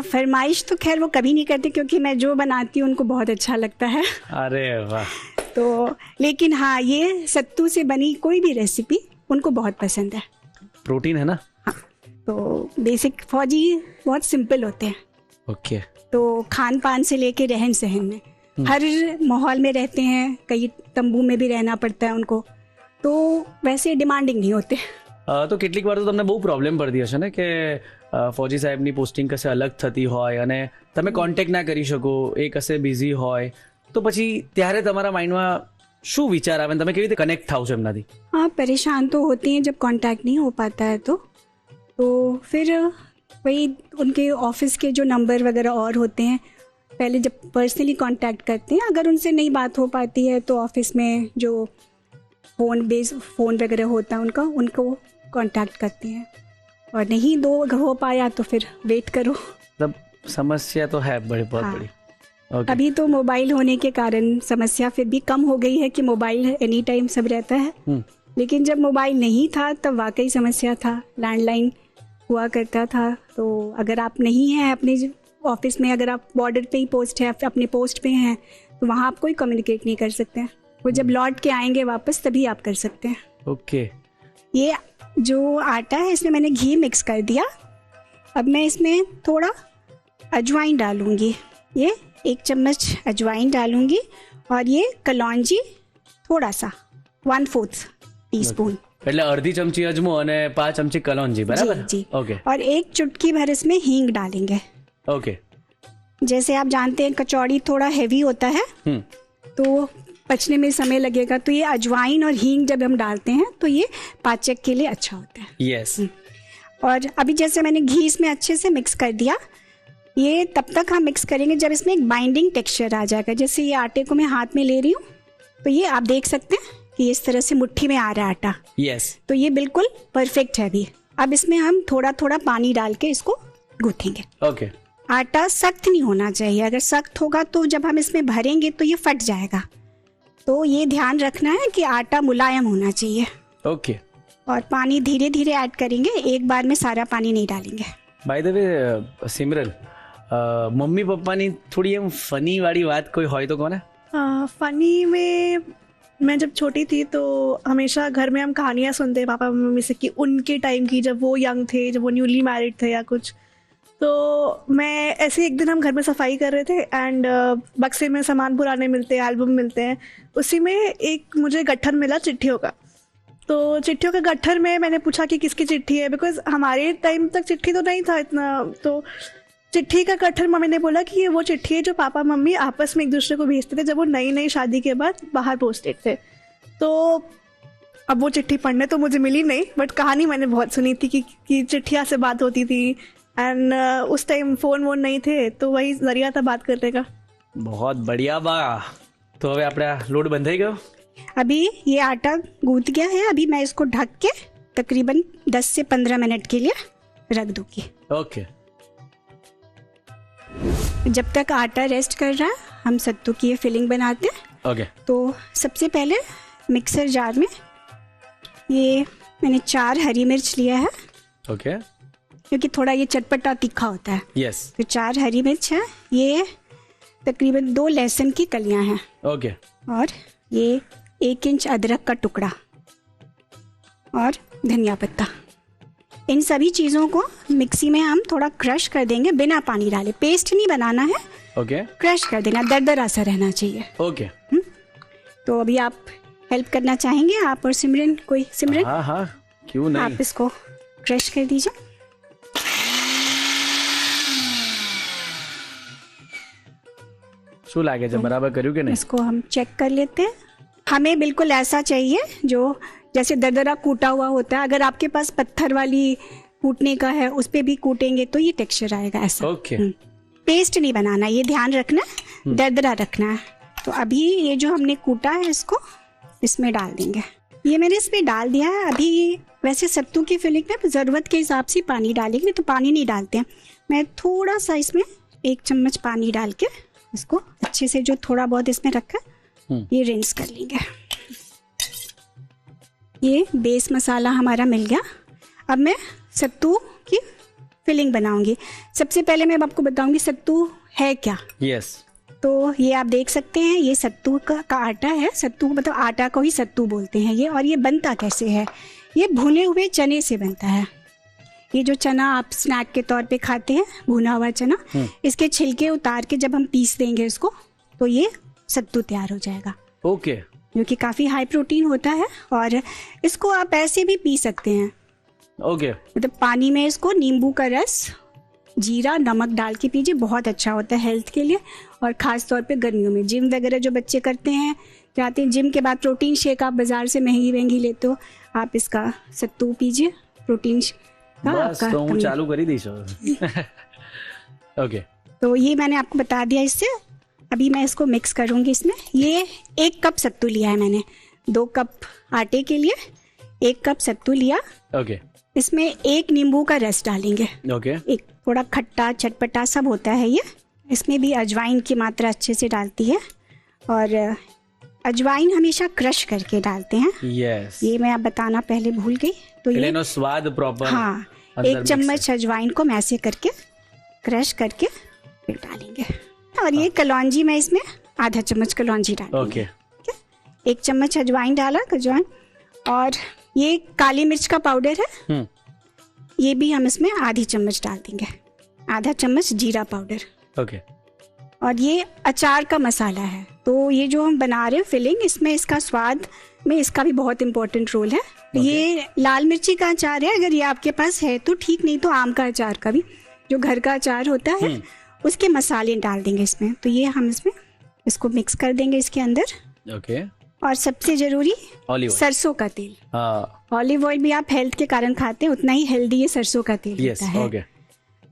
फरमाइश तो खैर वो कभी नहीं करते, क्योंकि मैं जो बनाती हूँ उनको बहुत अच्छा लगता है। अरे वाह। तो लेकिन हाँ, ये सत्तू से बनी कोई भी रेसिपी उनको बहुत पसंद है। प्रोटीन है ना? हाँ, तो बेसिक फौजी बहुत सिंपल होते हैं। ओके तो खान पान से लेके रहन सहन में हर माहौल में रहते हैं, कई तंबू में भी रहना पड़ता है उनको, तो वैसे डिमांडिंग नहीं होते। તો કેટલીક વાર તો તમને બહુ પ્રોબ્લેમ પડતી હશે ને કે ફौजी સાહેબની પોસ્ટિંગ કશે અલગ થતી હોય અને તમે કોન્ટેક્ટ ના કરી શકો, એ કશે બિઝી હોય, તો પછી ત્યારે તમારા માઇન્ડમાં શું વિચાર આવે, તમે કેવી રીતે કનેક્ટ થાવ છો એમનાથી? हाँ, परेशान तो होती हैं जब कांटेक्ट नहीं हो पाता है तो फिर वही उनके ऑफिस के जो नंबर वगैरह और होते हैं, पहले जब पर्सनली कांटेक्ट करते हैं, अगर उनसे नहीं बात हो पाती है तो ऑफिस में जो फ़ोन वगैरह होता है उनको कांटेक्ट करते हैं, और नहीं दो हो पाया तो फिर वेट करो। मतलब समस्या तो है बड़ी, बहुत बड़ी। ओके अभी तो मोबाइल होने के कारण समस्या फिर भी कम हो गई है कि मोबाइल एनी टाइम सब रहता है, लेकिन जब मोबाइल नहीं था तब वाकई समस्या था। लैंडलाइन हुआ करता था, तो अगर आप नहीं हैं अपने ऑफिस में, अगर आप बॉर्डर पे ही पोस्ट है, अपने पोस्ट पे हैं, तो वहाँ आप कोई कम्युनिकेट नहीं कर सकते हैं। वो जब लौट के आएंगे वापस तभी आप कर सकते हैं। ओके ये जो आटा है इसमें मैंने घी मिक्स कर दिया। अब मैं इसमें थोड़ा अजवाइन डालूंगी, ये 1 चम्मच अजवाइन डालूंगी, और ये कलौंजी थोड़ा सा 1/4 टीस्पून, એટલે અડધી ચમચી અજમો અને 5 ચમચી કલોંજી, બરાબર? जी। ओके और 1 चुटकी भर इसमें हींग डालेंगे। ओके जैसे आप जानते हैं कचौड़ी थोड़ा हैवी होता है, तो पचने में समय लगेगा, तो ये अजवाइन और हींग जब हम डालते हैं तो ये पाचक के लिए अच्छा होता है। यस। और अभी जैसे मैंने घी इसमें अच्छे से मिक्स कर दिया, ये तब तक हम मिक्स करेंगे जब इसमें एक बाइंडिंग टेक्सचर आ जाएगा। जैसे ये आटे को मैं हाथ में ले रही हूँ, तो ये आप देख सकते हैं कि इस तरह से मुट्ठी में आ रहा है आटा, यस। तो ये बिल्कुल परफेक्ट है अभी। अब इसमें हम थोड़ा थोड़ा पानी डाल के इसको गूँथेंगे। ओके आटा सख्त नहीं होना चाहिए, अगर सख्त होगा तो जब हम इसमें भरेंगे तो ये फट जाएगा, तो ये ध्यान रखना है कि आटा मुलायम होना चाहिए। ओके और पानी धीरे धीरे ऐड करेंगे, एक बार में सारा पानी नहीं डालेंगे। By the way Simran, mummy પપ્પાની થોડી એમ ફની વાળી વાત કોઈ હોય તો કોને? फनी में मैं जब छोटी थी तो हमेशा घर में हम कहानियाँ सुनते पापा मम्मी से कि उनके टाइम की, जब वो यंग थे, जब वो न्यूली मैरिड थे या कुछ। तो मैं ऐसे एक दिन हम घर में सफाई कर रहे थे एंड बक्से में सामान पुराने मिलते हैं, एल्बम मिलते हैं, उसी में एक मुझे गट्ठर मिला चिट्ठियों का। तो चिट्ठियों के गट्ठर में मैंने पूछा कि किसकी चिट्ठी है, बिकॉज हमारे टाइम तक चिट्ठी तो नहीं था इतना। तो चिट्ठी का गट्ठर मम्मी ने बोला कि ये वो चिट्ठी है जो पापा मम्मी आपस में एक दूसरे को भेजते थे जब वो नई नई शादी के बाद बाहर पोस्टेड थे। तो अब वो चिट्ठी पढ़ने तो मुझे मिली नहीं, बट कहानी मैंने बहुत सुनी थी कि चिट्ठिया से बात होती थी, एंड उस टाइम फ़ोन वोन नहीं थे, तो वही जरिया था बात करने का। बहुत बढ़िया बा। तो હવે આપણે લોટ બંધાઈ ગયો? अभी ये आटा गूंथ गया है, अभी मैं इसको ढक के तकरीबन 10 से 15 मिनट के लिए रख दूंगी। ओके। जब तक आटा रेस्ट कर रहा है हम सत्तू की ये फिलिंग बनाते हैं। ओके। तो सबसे पहले मिक्सर जार में ये मैंने 4 हरी मिर्च लिया है, ओके। क्योंकि थोड़ा ये चटपटा तीखा होता है। यस। तो 4 हरी मिर्च है, ये तकरीबन 2 लहसुन की कलियां हैं, ओके। और ये 1 इंच अदरक का टुकड़ा और धनिया पत्ता। इन सभी चीज़ों को मिक्सी में हम थोड़ा क्रश कर देंगे बिना पानी डाले। पेस्ट नहीं बनाना है, ओके। क्रश कर देना, दरदरा सा रहना चाहिए। ओके। तो अभी आप हेल्प करना चाहेंगे, आप और सिमरन, कोई सिमरन? हाँ हाँ, क्यों नहीं। आप इसको क्रश कर दीजिए। શું લાગે છે, બરાબર કર્યું કે નહીં? इसको हम चेक कर लेते हैं। हमें बिल्कुल ऐसा चाहिए जो जैसे दरदरा कूटा हुआ होता है। अगर आपके पास पत्थर वाली कूटने का है उस पे भी कूटेंगे तो ये टेक्सचर आएगा ऐसा। ओके। पेस्ट नहीं बनाना, ये ध्यान रखना, दरदरा रखना है। तो अभी ये जो हमने कूटा है इसको इसमें डाल देंगे। ये मैंने इसमें डाल दिया है। अभी वैसे सत्तू की फिलिंग में ज़रूरत के हिसाब से पानी डालेंगे, तो पानी नहीं डालते हैं। मैं थोड़ा सा इसमें 1 चम्मच पानी डाल के इसको अच्छे से जो थोड़ा बहुत इसमें रखा ये रिंस कर लेंगे। ये बेस मसाला हमारा मिल गया। अब मैं सत्तू की फिलिंग बनाऊंगी। सबसे पहले मैं आपको बताऊंगी सत्तू है क्या। यस। तो ये आप देख सकते हैं, ये सत्तू का आटा है। सत्तू मतलब आटा को ही सत्तू बोलते हैं ये। और ये बनता कैसे है, ये भुने हुए चने से बनता है। ये जो चना आप स्नैक के तौर पे खाते हैं, भुना हुआ चना, इसके छिलके उतार के जब हम पीस देंगे इसको तो ये सत्तू तैयार हो जाएगा। ओके। जो कि काफ़ी हाई प्रोटीन होता है। और इसको आप ऐसे भी पी सकते हैं, ओके। मतलब पानी में इसको नींबू का रस, जीरा, नमक डाल के पीजिए, बहुत अच्छा होता है हेल्थ के लिए। और ख़ास तौर पे गर्मियों में जिम वगैरह जो बच्चे करते हैं, जाते हैं जिम के बाद प्रोटीन शेक आप बाज़ार से महंगी महंगी लेते हो, आप इसका सत्तू पीजिए, प्रोटीन बस तो હું ચાલू કરી દઈશ હવે। ओके। तो ये मैंने आपको बता दिया इससे। अभी मैं इसको मिक्स करूँगी इसमें। ये 1 कप सत्तू लिया है मैंने, 2 कप आटे के लिए 1 कप सत्तू लिया। ओके। इसमें 1 नींबू का रस डालेंगे। ओके। एक थोड़ा खट्टा चटपटा सब होता है ये। इसमें भी अजवाइन की मात्रा अच्छे से डालती है, और अजवाइन हमेशा क्रश करके डालते हैं। यस। ये मैं आप बताना पहले भूल गई। तो ये એનો સ્વાદ પ્રોપર। हाँ, अंदर 1 mix चम्मच अजवाइन को मैं ऐसे करके क्रश करके फिर डालेंगे। और ये कलौंजी मैं इसमें आधा चम्मच कलौंजी डालूंगी। ओके। 1 चम्मच अजवाइन डाला, अजवाइन। और ये काली मिर्च का पाउडर है, ये भी हम इसमें आधी चम्मच डाल देंगे। आधा चम्मच जीरा पाउडर। ओके। और ये अचार का मसाला है। तो ये जो हम बना रहे हैं फिलिंग, इसमें इसका स्वाद में इसका भी बहुत इम्पोर्टेंट रोल है। ये लाल मिर्ची का अचार है, अगर ये आपके पास है तो ठीक, नहीं तो आम का अचार का भी, जो घर का अचार होता है उसके मसाले डाल देंगे इसमें। तो ये हम इसमें इसको मिक्स कर देंगे इसके अंदर। ओके। और सबसे जरूरी ऑलिव ऑयल। सरसों का तेल। हाँ। ऑलिव ऑयल भी आप हेल्थ के कारण खाते हैं, उतना ही हेल्दी ये सरसों का तेल यस। होता है। ओके।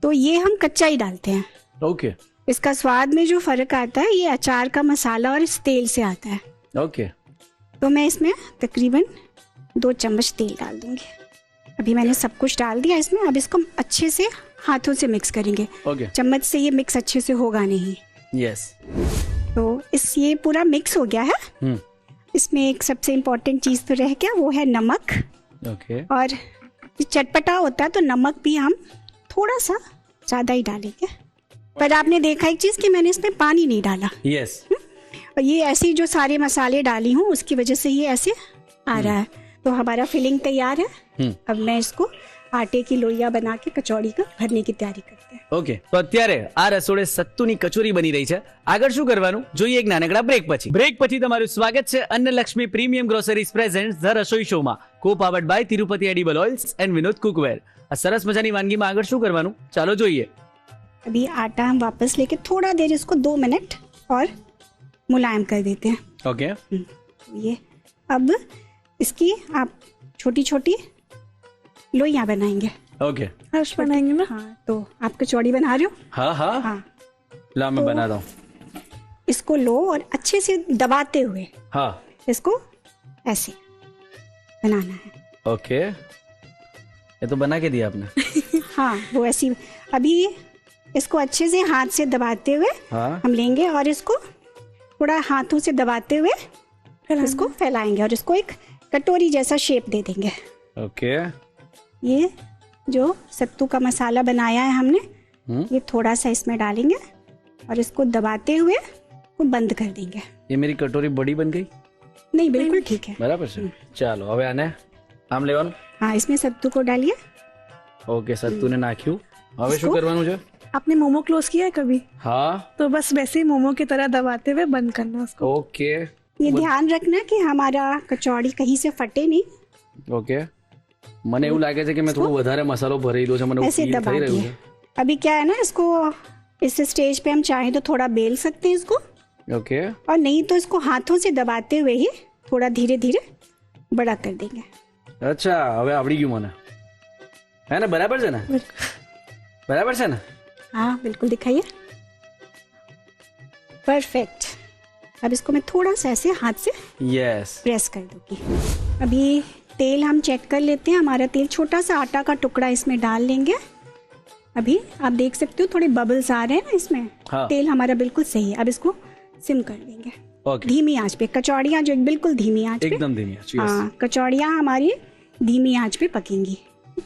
तो ये हम कच्चा ही डालते हैं। ओके। इसका स्वाद में जो फर्क आता है ये अचार का मसाला और इस तेल से आता है। ओके। तो मैं इसमें तकरीबन 2 चम्मच तेल डाल दूंगी। अभी मैंने सब कुछ डाल दिया इसमें। अब इसको अच्छे से हाथों से मिक्स करेंगे। ओके। चम्मच से ये मिक्स अच्छे से होगा नहीं। यस। तो इस ये पूरा मिक्स हो गया है। इसमें एक सबसे इम्पोर्टेंट चीज़ तो रह गया, वो है नमक। ओके। और ये चटपटा होता है तो नमक भी हम थोड़ा सा ज़्यादा ही डालेंगे। पर आपने देखा एक चीज़ कि मैंने इसमें पानी नहीं डाला। यस। और ये ऐसे ही जो सारे मसाले डाली हूँ उसकी वजह से ये ऐसे आ रहा है। तो हमारा फिलिंग तैयार है। अब मैं इसको आटे की लोइया बना के कचौड़ी का भरने की तैयारी करते हैं। ઓકે, તો અત્યારે આ રસોડે સત્તુની કચોરી બની રહી છે। આગળ શું કરવાનું જોઈએ એક નાનકડા બ્રેક પછી। બ્રેક પછી તમારું સ્વાગત છે Annalakshmi premium groceries presents the Rasoi શોમાં, co powered by Tirupati edible oils and Vinod cookware. આ સરસ મજાની વાનગીમાં આગળ શું કરવાનું ચાલો જોઈએ। अभी आटा हम वापस लेके थोड़ा देर इसको 2 मिनट और मुलायम कर देते हैं। ओके। ये अब इसकी आप छोटी छोटी लोइयां बनाएंगे। ओके। हर्ष बनाएंगे ना। हाँ, तो आप कचौड़ी बना रहे हो। हाँ हाँ हाँ, ला मैं तो- बनाता हूँ। इसको लो और अच्छे से दबाते हुए हाँ। इसको ऐसे बनाना है। ओके। ये तो बना के दिया आपने। हाँ वो ऐसी। अभी इसको अच्छे से हाथ से दबाते हुए हाँ हम लेंगे और इसको थोड़ा हाथों से दबाते हुए इसको फैलाएंगे और इसको एक कटोरी जैसा शेप दे देंगे। ओके। ये जो सत्तू का मसाला बनाया है हमने, ये थोड़ा सा इसमें डालेंगे और इसको दबाते हुए को बंद कर देंगे। ये मेरी कटोरी बड़ी बन गई? नहीं बिल्कुल ठीक है। बराबर છે। ચાલો હવે આને આમ લેવાનું। हाँ इसमें सत्तू को डालिए। ઓકે, સત્તુને નાખ્યું। હવે શું કરવાનું છે? आपने मोमो क्लोज किया है कभी? हाँ। तो बस वैसे ही मोमो की तरह दबाते हुए बंद करना उसको। ओके। ये ध्यान रखना कि हमारा कचौड़ी कहीं से फटे नहीं। ઓકે, મને એવું લાગે છે કે મેં થોડો વધારે મસાલો ભરી દીધો છે, મને ऐसे ફીલ दबा થઈ રહ્યું दिए। છે। अभी क्या है ना, इसको इस स्टेज पे हम चाहें तो थोड़ा बेल सकते हैं इसको, ओके। और नहीं तो इसको हाथों से दबाते हुए ही थोड़ा धीरे धीरे बड़ा कर देंगे। અચ્છા, હવે આવડી ગયું મને, હે ને? બરાબર છે ને? બરાબર છે ને? हाँ बिल्कुल, दिखाइए। परफेक्ट। अब इसको मैं थोड़ा सा ऐसे हाथ से यस। प्रेस कर दूंगी। अभी तेल हम चेक कर लेते हैं। हमारा तेल, छोटा सा आटा का टुकड़ा इसमें डाल लेंगे। अभी आप देख सकते हो थोड़े बबल्स आ रहे हैं ना इसमें। हाँ। तेल हमारा बिल्कुल सही है। अब इसको सिम कर देंगे ओके। धीमी आंच पे। कचौड़ियाँ जो बिल्कुल धीमी आंच पे, एकदम धीमी आंच। यस। हाँ कचौड़ियाँ हमारी धीमी आंच पे पकेंगी।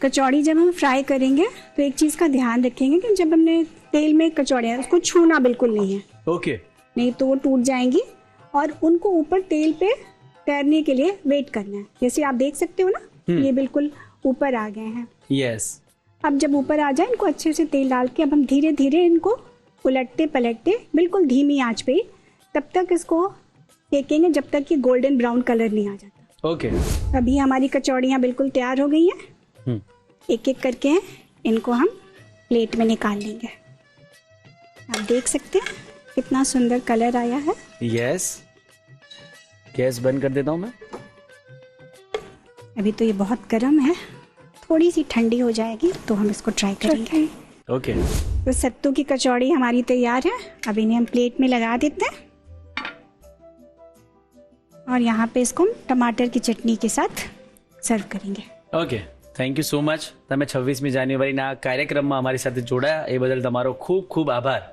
कचौड़ी जब हम फ्राई करेंगे तो एक चीज़ का ध्यान रखेंगे कि जब हमने तेल में कचौड़ियाँ, उसको छूना बिल्कुल नहीं है, ओके। नहीं तो वो टूट जाएंगी और उनको ऊपर तेल पे तैरने के लिए वेट करना है। जैसे आप देख सकते हो ना, ये बिल्कुल ऊपर आ गए हैं। यस। अब जब ऊपर आ जाए, इनको अच्छे से तेल डाल के अब हम धीरे धीरे इनको उलटते पलटते बिल्कुल धीमी आंच पे ही तब तक इसको सेकेंगे जब तक कि गोल्डन ब्राउन कलर नहीं आ जाता। ओके। अभी हमारी कचौड़ियाँ बिल्कुल तैयार हो गई हैं। एक एक करके इनको हम प्लेट में निकाल लेंगे। आप देख सकते हैं कितना सुंदर कलर आया है। यस। गैस बंद कर देता हूँ मैं। अभी तो ये बहुत गर्म है, थोड़ी सी ठंडी हो जाएगी तो हम इसको ट्राई करेंगे। ओके। तो सत्तू की कचौड़ी हमारी तैयार है। अब इन्हें हम प्लेट में लगा देते हैं और यहाँ पे इसको हम टमाटर की चटनी के साथ सर्व करेंगे। Okay, thank you so much. તમે 26મી જાન્યુઆરીના કાર્યક્રમમાં અમારી સાથે જોડાયા એ બદલ તમારો ખૂબ ખૂબ આભાર।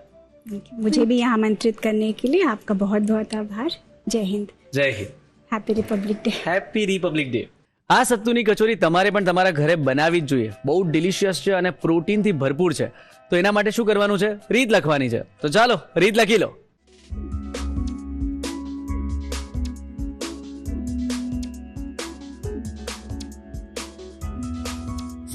मुझे भी यहाँ आमंत्रित करने के लिए आपका बहुत बहुत आभार। जय हिंद। જય Hind. Happy Republic day. Happy republic day. આ સત્તુની કચોરી તમારે પણ તમારા ઘરે બનાવવી જ જોઈએ। બહુ ડિલિશિયસ છે અને પ્રોટીનથી ભરપૂર છે। તો એના માટે શું કરવાનું છે? રીત લખવાની છે। તો ચાલો રીત લખી લો।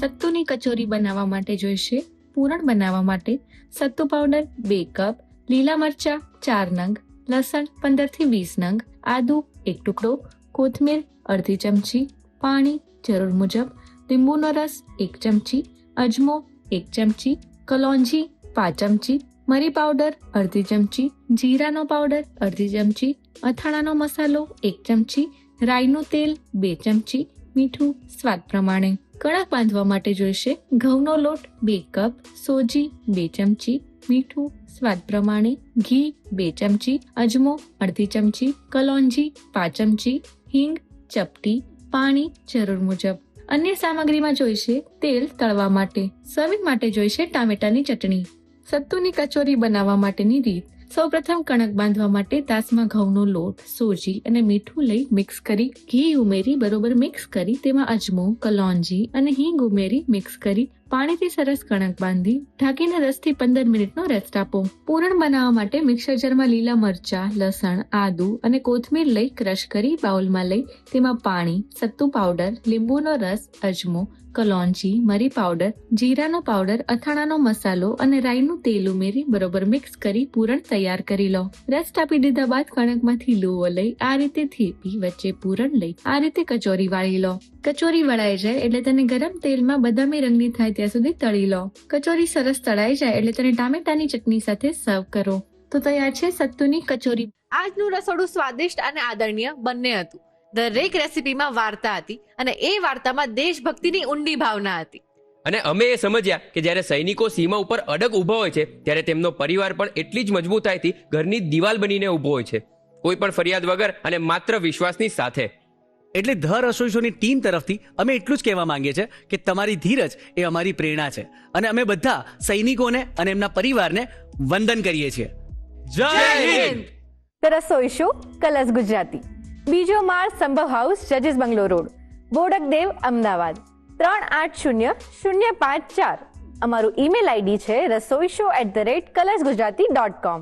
સત્તુની કચોરી બનાવવા માટે જોઈશે પૂરણ બનાવવા માટે સત્તુ પાવડર 2 કપ, લીલા મરચા 4 નંગ, લસણ 15 થી 20 નંગ, આદુ 1 ટુકડો, કોથમીર અડધી ચમચી, પાણી જરૂર મુજબ, લીંબુનો રસ 1 ચમચી, અજમો 1 ચમચી, કલોંજી 5 ચમચી, મરી પાવડર અડધી ચમચી, જીરાનો પાવડર અડધી ચમચી, અથાણાનો મસાલો 1 ચમચી, રાઈનું તેલ 2 ચમચી, મીઠું સ્વાદ પ્રમાણે। કણક બાંધવા માટે જોઈશે ઘઉંનો લોટ 2 કપ, સોજી 2 ચમચી, મીઠું સ્વાદ પ્રમાણે, ઘી 2 ચમચી, અજમો અડધી ચમચી, કલોંજી 5 ચમચી, હિંગ ચપટી, પાણી જરૂર મુજબ। અન્ય સામગ્રીમાં જોઈશે તેલ તળવા માટે, સર્વિંગ માટે જોઈશે ટામેટાની ચટણી। સત્તુની કચોરી બનાવવા માટેની રીત: સૌપ્રથમ કણક બાંધવા માટે તાસમાં ઘઉંનો લોટ, સોજી અને મીઠું લઈ મિક્સ કરી, ઘી ઉમેરી બરોબર મિક્સ કરી, તેમાં અજમો, કલોંજી અને હિંગ ઉમેરી મિક્સ કરી પાણીથી સરસ કણક બાંધી ઢાંકીને 10 થી 15 મિનિટનો રેસ્ટ આપો। પૂરણ બનાવવા માટે મિક્સર જારમાં લીલા મરચા, લસણ, આદુ અને કોથમીર લઈ ક્રશ કરી બાઉલમાં લઈ તેમાં પાણી, સત્તુ પાવડર, લીંબુનો રસ, અજમો, કલોંજી, મરી પાવડર, જીરાનો પાવડર, અથાણાનો મસાલો અને રાઈનું તેલ ઉમેરી બરોબર મિક્સ કરી પૂરણ તૈયાર કરી લો। રેસ્ટ આપી દીધા બાદ કણકમાંથી લુઓ લઈ આ રીતે થેપી વચ્ચે પૂરણ લઈ આ રીતે કચોરી વાળી લો। કચોરી વળાઈ જાય એટલે તેને ગરમ તેલમાં બદામી રંગની થાય ત્યાં સુધી તળી લો। કચોરી સરસ તળાઈ જાય એટલે તેને ટામેટાની ચટણી સાથે સર્વ કરો। તો તૈયાર છે સત્તુની કચોરી। આજનું રસોડું સ્વાદિષ્ટ અને આદરણીય બંને હતું। દરેક રેસીપીમાં વાર્તા હતી અને એ વાર્તામાં દેશભક્તિની ઊંડી ભાવના હતી। અને અમે એ સમજ્યા કે જ્યારે સૈનિકો સીમા ઉપર અડગ ઊભા હોય છે ત્યારે તેમનો પરિવાર પણ એટલી જ મજબૂતાઈથી ઘરની દિવાલ બનીને ઊભો હોય છે, કોઈ પણ ફરિયાદ વગર અને માત્ર વિશ્વાસની સાથે। એટલે ધ રસોઈ શોની ટીમ તરફથી અમે એટલું જ કહેવા માંગીએ છીએ કે તમારી ધીરજ એ અમારી પ્રેરણા છે અને અમે બધા સૈનિકોને અને એમના પરિવારને વંદન કરીએ છીએ. જય Hind. The Rasoi show colours Gujarati, બીજો માળ સંભવ હાઉસ, જજીસ બંગલો રોડ, બોડકદેવ, અમદાવાદ 380054. અમારું ઈમેલ આઈડી છે rasoishow@colorsgujarati.com.